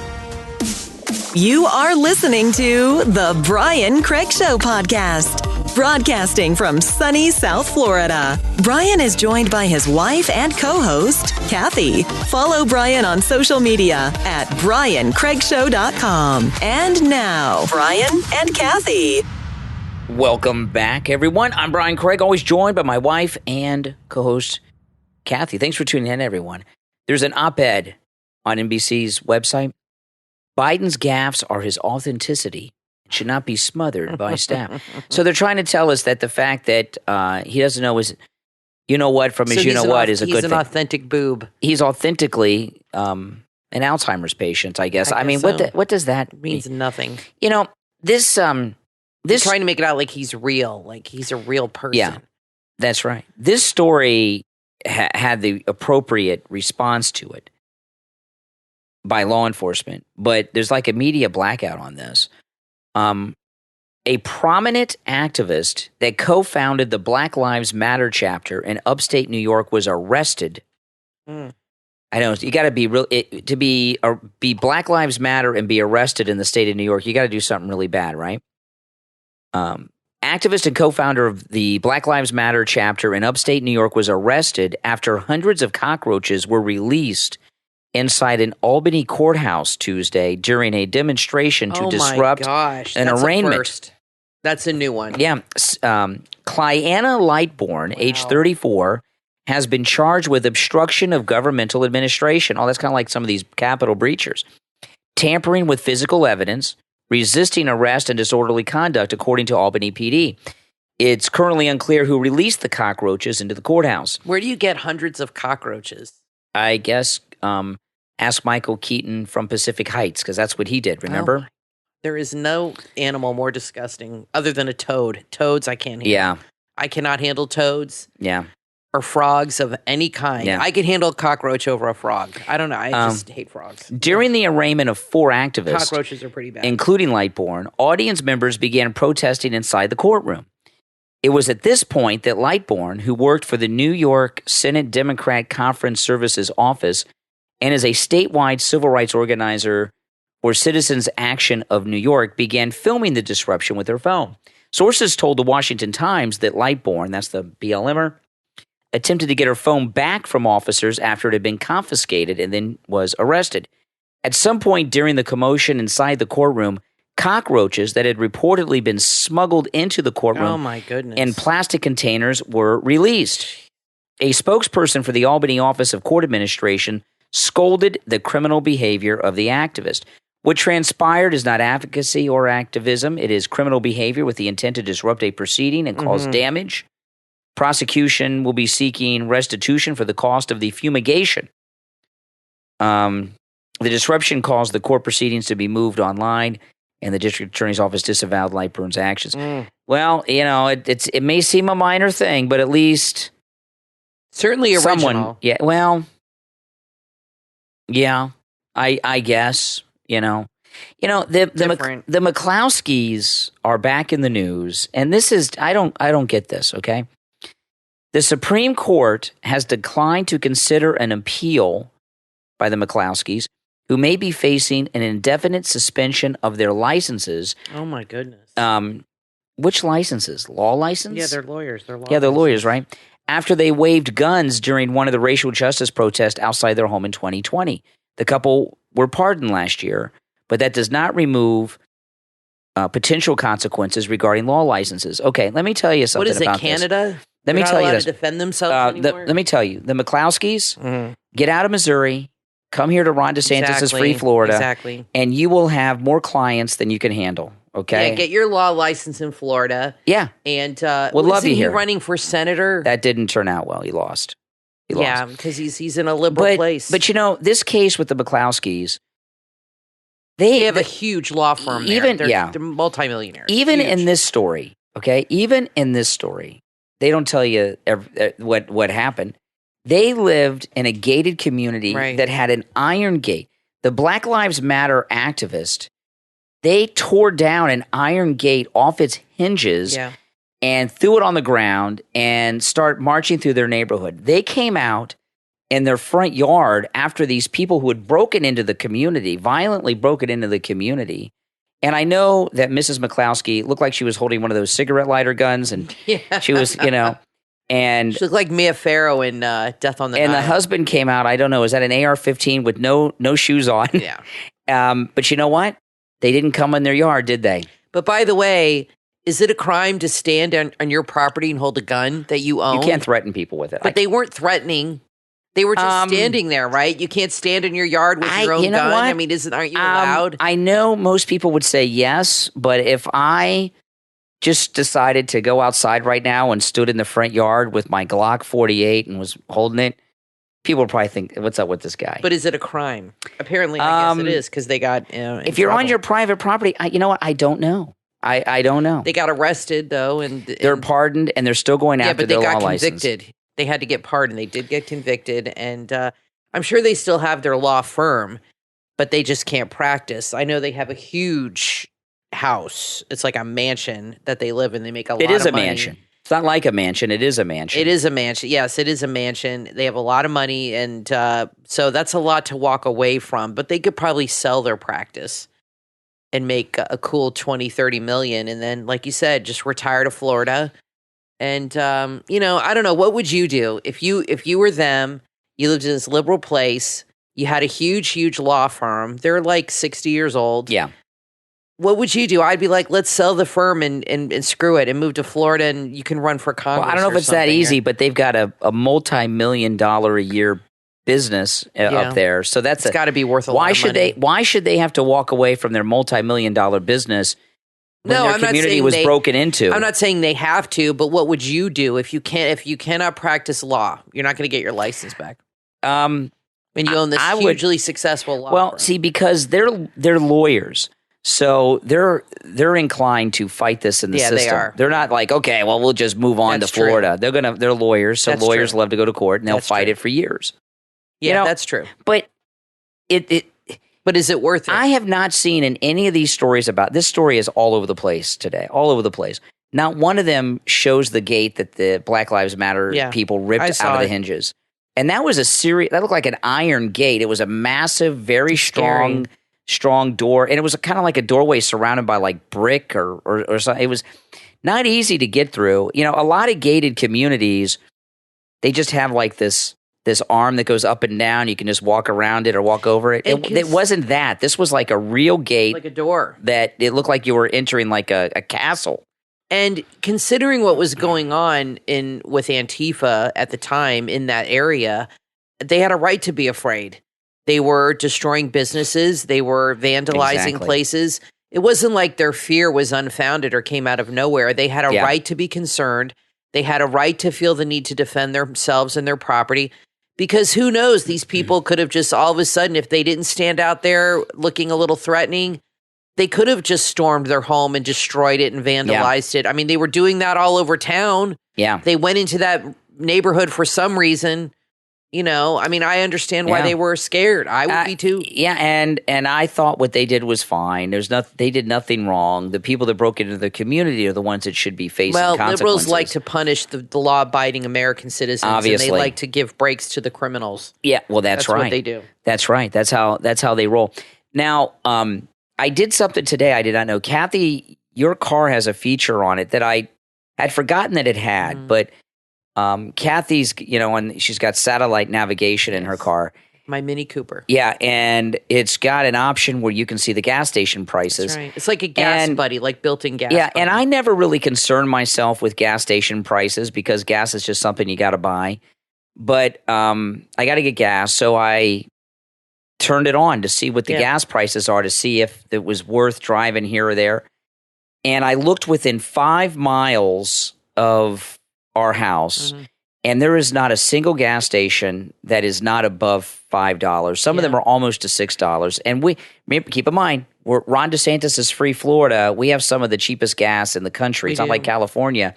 You are listening to the Brian Craig Show podcast, broadcasting from sunny South Florida. Brian is joined by his wife and co-host, Kathy. Follow Brian on social media at briancraigshow.com. And now, Brian and Kathy. Welcome back, everyone. I'm Brian Craig, always joined by my wife and co-host, Kathy. Thanks for tuning in, everyone. There's an op-ed on NBC's website Biden's gaffes are his authenticity. It should not be smothered by staff. So they're trying to tell us that the fact that he doesn't know his you-know-what from his you-know-what is a good thing. He's an authentic boob. He's authentically an Alzheimer's patient, I guess. I mean, so. what does that means mean? Nothing. This He's trying to make it out like he's real, like he's a real person. Yeah, that's right. This story had the appropriate response to it by law enforcement, but there's like a media blackout on this. A prominent activist that co-founded the Black Lives Matter chapter in upstate New York was arrested. I know you got to be real to be Black Lives Matter and be arrested in the state of New York. You got to do something really bad, right? Activist and co-founder of the Black Lives Matter chapter in upstate New York was arrested after hundreds of cockroaches were released inside an Albany courthouse Tuesday during a demonstration to disrupt an arraignment. That's a new one. Yeah. Clyanna Lightbourne, age 34, has been charged with obstruction of governmental administration. Oh, that's kind of like some of these Capitol breachers. Tampering with physical evidence, resisting arrest, and disorderly conduct, according to Albany PD. It's currently unclear who released the cockroaches into the courthouse. Where do you get hundreds of cockroaches? I guess ask Michael Keaton from Pacific Heights, because that's what he did, remember? There is no animal more disgusting other than a toad. Toads I can't handle. Yeah. I cannot handle toads. Yeah. Or frogs of any kind. Yeah. I could handle a cockroach over a frog. I don't know. I just hate frogs. During the arraignment of 4 activists, cockroaches are pretty bad, including Lightbourne, audience members began protesting inside the courtroom. It was at this point that Lightbourne, who worked for the New York Senate Democrat Conference Services Office and is a statewide civil rights organizer for Citizens Action of New York, began filming the disruption with her phone. Sources told the Washington Times that Lightbourne, that's the BLMer, attempted to get her phone back from officers after it had been confiscated and then was arrested. At some point during the commotion inside the courtroom, cockroaches that had reportedly been smuggled into the courtroom in plastic containers were released. A spokesperson for the Albany Office of Court Administration scolded the criminal behavior of the activist. What transpired is not advocacy or activism. It is criminal behavior with the intent to disrupt a proceeding and cause damage. Prosecution will be seeking restitution for the cost of the fumigation. The disruption caused the court proceedings to be moved online, and the district attorney's office disavowed Lightbourne's actions. Well, it may seem a minor thing, but at least certainly original. I guess. The McCloskeys are back in the news, and this is I don't get this, okay? The Supreme Court has declined to consider an appeal by the McCloskeys, who may be facing an indefinite suspension of their licenses. Oh my goodness. Which licenses? Law license? Yeah, they're lawyers. They're lawyers, right? After they waved guns during one of the racial justice protests outside their home in 2020. The couple were pardoned last year, but that does not remove potential consequences regarding law licenses. Okay, let me tell you something about this. What is it, Canada? Let me tell you this. To defend themselves anymore? Let me tell you, the McCloskeys, get out of Missouri, come here to Ron DeSantis' free Florida, and you will have more clients than you can handle. Okay, yeah, get your law license in Florida. Yeah, and we'll love you here. Running for senator, that didn't turn out well. He lost. Yeah, because he's in a liberal place. But this case with the McCloskeys, they have a huge law firm. They're multimillionaires. Even in this story, okay, they don't tell you what happened. They lived in a gated community that had an iron gate. The Black Lives Matter activist, they tore down an iron gate off its hinges and threw it on the ground and start marching through their neighborhood. They came out in their front yard after these people who had violently broken into the community. And I know that Mrs. McCloskey looked like she was holding one of those cigarette lighter guns, and she was, and she looked like Mia Farrow in Death on the Nile. And the husband came out. I don't know, is that an AR-15 with no shoes on? Yeah. But you know what? They didn't come in their yard, did they? But by the way, is it a crime to stand on your property and hold a gun that you own? You can't threaten people with it. But they weren't threatening. They were just standing there, right? You can't stand in your yard with your own gun. I mean, aren't you allowed? I know most people would say yes, but if I just decided to go outside right now and stood in the front yard with my Glock 48 and was holding it, people would probably think, what's up with this guy? But is it a crime? Apparently, I guess it is because they got if you're on your private property, you know what? I don't know. I don't know. They got arrested, though. And they're pardoned, and they're still going after their law license. Yeah, but they got convicted. They had to get pardoned. They did get convicted, and I'm sure they still have their law firm, but they just can't practice. I know they have a huge house. It's like a mansion that they live in. They make a lot of money. It is a mansion. It's not like a mansion. It is a mansion. It is a mansion. Yes, it is a mansion. They have a lot of money, and so that's a lot to walk away from. But they could probably sell their practice and make a cool 20, 30 million, and then, like you said, just retire to Florida. And, I don't know, what would you do if you were them, you lived in this liberal place, you had a huge, huge law firm, they're like 60 years old. Yeah. What would you do? I'd be like, let's sell the firm and screw it and move to Florida and you can run for Congress. Well, I don't know if it's that easy, but they've got a multi-million-dollar a year business up there. So it's got to be worth a lot of money. Why should they have to walk away from their multi-million-dollar business when their I'm community was broken into? I'm not saying they have to, but what would you do if you cannot practice law? You're not going to get your license back. And you own this hugely successful law firm. See, because they're lawyers, so they're inclined to fight this in the system. They are. They're not like, okay, well, we'll just move on to Florida. True. They're lawyers, so lawyers love to go to court and they'll fight it for years. Yeah, that's true. But But is it worth it? I have not seen in any of these stories this story is all over the place today, all over the place. Not one of them shows the gate that the Black Lives Matter people ripped out of the hinges. And that was that looked like an iron gate. It was a massive, very strong door. And it was kind of like a doorway surrounded by like brick or something. It was not easy to get through. A lot of gated communities, they just have like this arm that goes up and down. You can just walk around it or walk over it. It wasn't that. This was like a real gate. Like a door. That it looked like you were entering like a castle. And considering what was going on with Antifa at the time in that area, they had a right to be afraid. They were destroying businesses. They were vandalizing places. It wasn't like their fear was unfounded or came out of nowhere. They had a right to be concerned. They had a right to feel the need to defend themselves and their property. Because who knows, these people could have just all of a sudden, if they didn't stand out there looking a little threatening, they could have just stormed their home and destroyed it and vandalized it. I mean, they were doing that all over town. Yeah. They went into that neighborhood for some reason. I mean, I understand why they were scared. I would be too. Yeah, and I thought what they did was fine. They did nothing wrong. The people that broke into the community are the ones that should be facing consequences. Liberals like to punish the law-abiding American citizens. Obviously. And they like to give breaks to the criminals. Yeah, well, that's right. What they do. That's right. That's how they roll. Now, I did something today I did not know. Kathy, your car has a feature on it that I had forgotten that it had, but Kathy's, and she's got satellite navigation in her car. My Mini Cooper. Yeah, and it's got an option where you can see the gas station prices. That's right. It's like a gas buddy, like built-in gas buddy. buddy. And I never really concern myself with gas station prices because gas is just something you got to buy. But I got to get gas, so I turned it on to see what the gas prices are, to see if it was worth driving here or there. And I looked within 5 miles of our house, and there is not a single gas station that is not above $5. Some of them are almost to $6. And keep in mind, Ron DeSantis is free Florida. We have some of the cheapest gas in the country. It's not like California.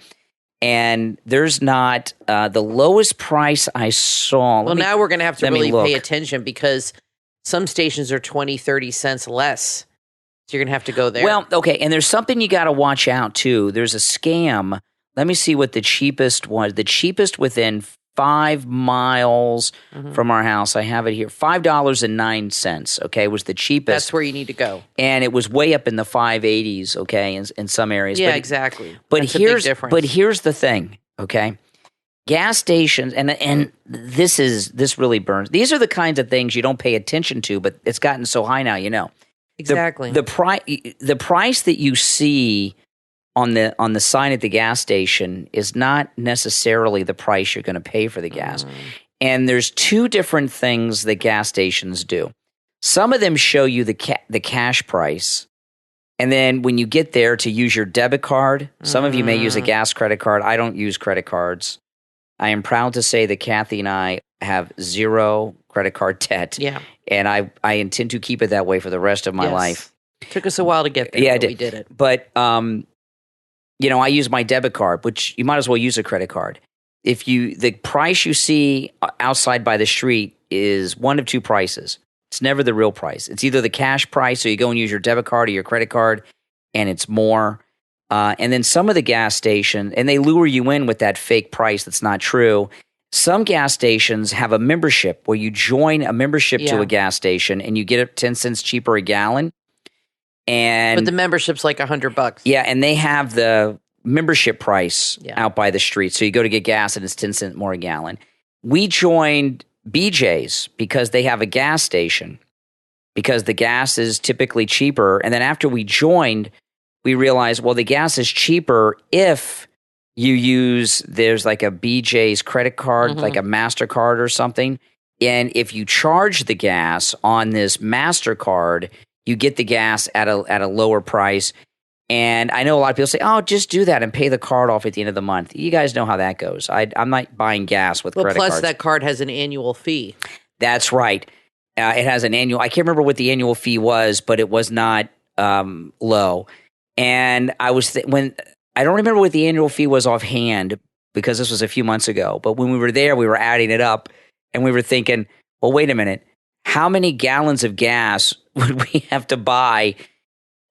And there's not the lowest price I saw. Well, now we're going to have to really pay attention because some stations are 20, 30 cents less. So you're going to have to go there. Well, okay. And there's something you got to watch out, too. There's a scam. Let me see what the cheapest was. The cheapest within 5 miles from our house. I have it here. $5.09, okay, was the cheapest. That's where you need to go. And it was way up in the 580s, okay, in some areas. Yeah, exactly. But That's a big difference. But here's the thing, okay? Gas stations, and this really burns. These are the kinds of things you don't pay attention to, but it's gotten so high now, Exactly. The price that you see on the sign at the gas station is not necessarily the price you're going to pay for the gas. And there's two different things that gas stations do. Some of them show you the cash price. And then when you get there to use your debit card, some of you may use a gas credit card. I don't use credit cards. I am proud to say that Kathy and I have zero credit card debt. Yeah. And I intend to keep it that way for the rest of my life. Took us a while to get there. Yeah, but we did it. But, I use my debit card, which you might as well use a credit card. The price you see outside by the street is one of two prices. It's never the real price. It's either the cash price, so you go and use your debit card or your credit card, and it's more. And then some of the gas stations, and they lure you in with that fake price that's not true. Some gas stations have a membership where you join a membership to a gas station and you get it 10 cents cheaper a gallon. But the membership's like $100. Yeah, and they have the membership price out by the street. So you go to get gas and it's 10 cents more a gallon. We joined BJ's because they have a gas station, because the gas is typically cheaper. And then after we joined, we realized, well, the gas is cheaper if there's like a BJ's credit card, like a MasterCard or something. And if you charge the gas on this MasterCard, you get the gas at a lower price. And I know a lot of people say, oh, just do that and pay the card off at the end of the month. You guys know how that goes. I'm not buying gas with credit cards. Plus that card has an annual fee. That's right. It has an annual. I can't remember what the annual fee was, but it was not low. And I don't remember what the annual fee was offhand because this was a few months ago. But when we were there, we were adding it up and we were thinking, well, wait a minute. How many gallons of gas would we have to buy?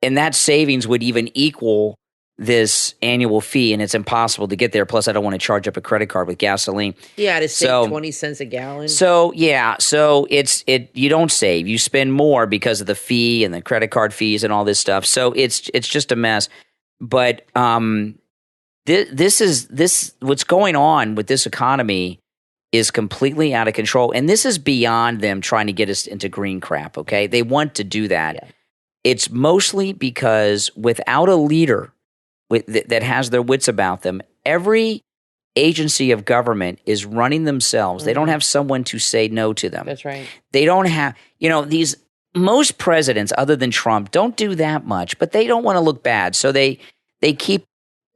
And that savings would even equal this annual fee, and it's impossible to get there. Plus, I don't want to charge up a credit card with gasoline. Yeah, to save 20 cents a gallon. So you don't save. You spend more because of the fee and the credit card fees and all this stuff. So it's just a mess. But this what's going on with this economy is completely out of control, and this is beyond them trying to get us into green crap. Okay, they want to do that. Yeah. It's mostly because without a leader that has their wits about them, every agency of government is running themselves. They don't have someone to say no to them. That's right. They don't have, most presidents other than Trump don't do that much, but they don't want to look bad. So they keep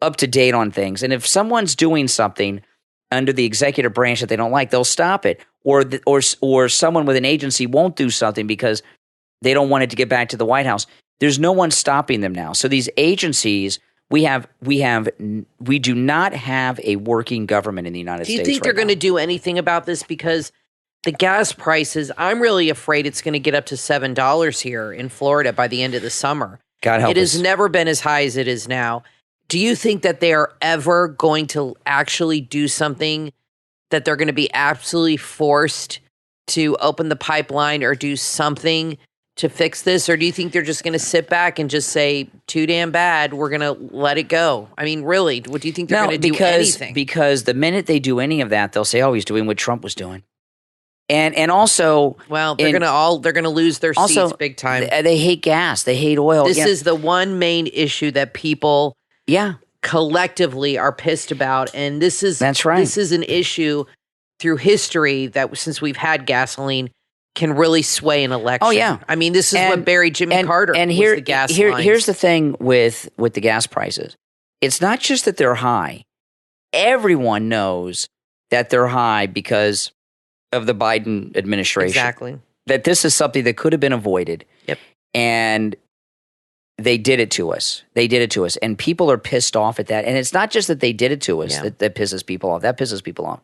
up to date on things. And if someone's doing something under the executive branch that they don't like, they'll stop it. Or someone with an agency won't do something because they don't want it to get back to the White House. There's no one stopping them now. So these agencies, we do not have a working government in the United States. Do you think they're going to do anything about this? Because the gas prices, I'm really afraid it's going to get up to $7 here in Florida by the end of the summer. God help us. It has never been as high as it is now. Do you think that they are ever going to actually do something, that they're going to be absolutely forced to open the pipeline or do something to fix this? Or do you think they're just going to sit back and just say, too damn bad, we're going to let it go? I mean, really, what do you think they're going to do anything? Because the minute they do any of that, they'll say, oh, he's doing what Trump was doing. And also, well, they're going to lose their seats big time. They hate gas. They hate oil. This is the one main issue that people collectively are pissed about. And that's right. This is an issue through history that since we've had gasoline can really sway an election. Oh, yeah. I mean, this is what buried Jimmy Carter and was the gas lines. Here's the thing with the gas prices. It's not just that they're high. Everyone knows that they're high because of the Biden administration. Exactly. That this is something that could have been avoided. Yep. And they did it to us. And people are pissed off at that. And it's not just that they did it to us that pisses people off. That pisses people off.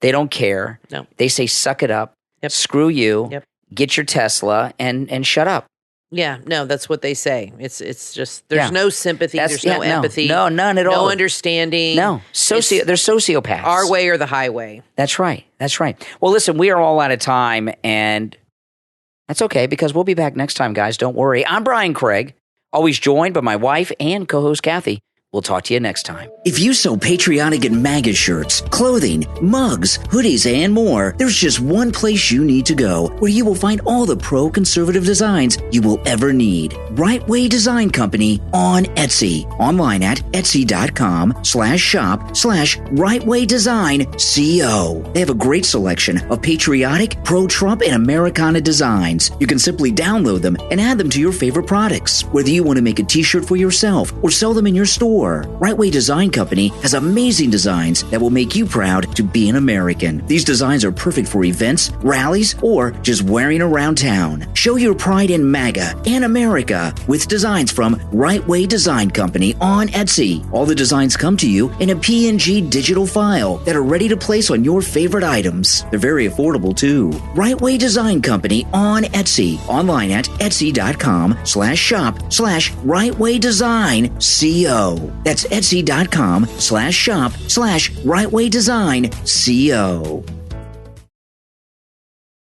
They don't care. No. They say, suck it up. Yep. Screw you, get your Tesla, and shut up. Yeah, no, that's what they say. It's just, there's no sympathy, there's no empathy. No, none at all. No understanding. No, they're sociopaths. Our way or the highway. That's right. Well, listen, we are all out of time, and that's okay, because we'll be back next time, guys. Don't worry. I'm Brian Craig, always joined by my wife and co-host Kathy. We'll talk to you next time. If you sew patriotic and MAGA shirts, clothing, mugs, hoodies, and more, there's just one place you need to go where you will find all the pro-conservative designs you will ever need. Right Way Design Company on Etsy. Online at etsy.com/shop/rightwaydesignco. They have a great selection of patriotic, pro-Trump, and Americana designs. You can simply download them and add them to your favorite products. Whether you want to make a t-shirt for yourself or sell them in your store, Right Way Design Company has amazing designs that will make you proud to be an American. These designs are perfect for events, rallies, or just wearing around town. Show your pride in MAGA and America with designs from Right Way Design Company on Etsy. All the designs come to you in a PNG digital file that are ready to place on your favorite items. They're very affordable too. Right Way Design Company on Etsy. Online at etsy.com/shop/rightwaydesignco. That's etsy.com/shop/rightwaydesignco.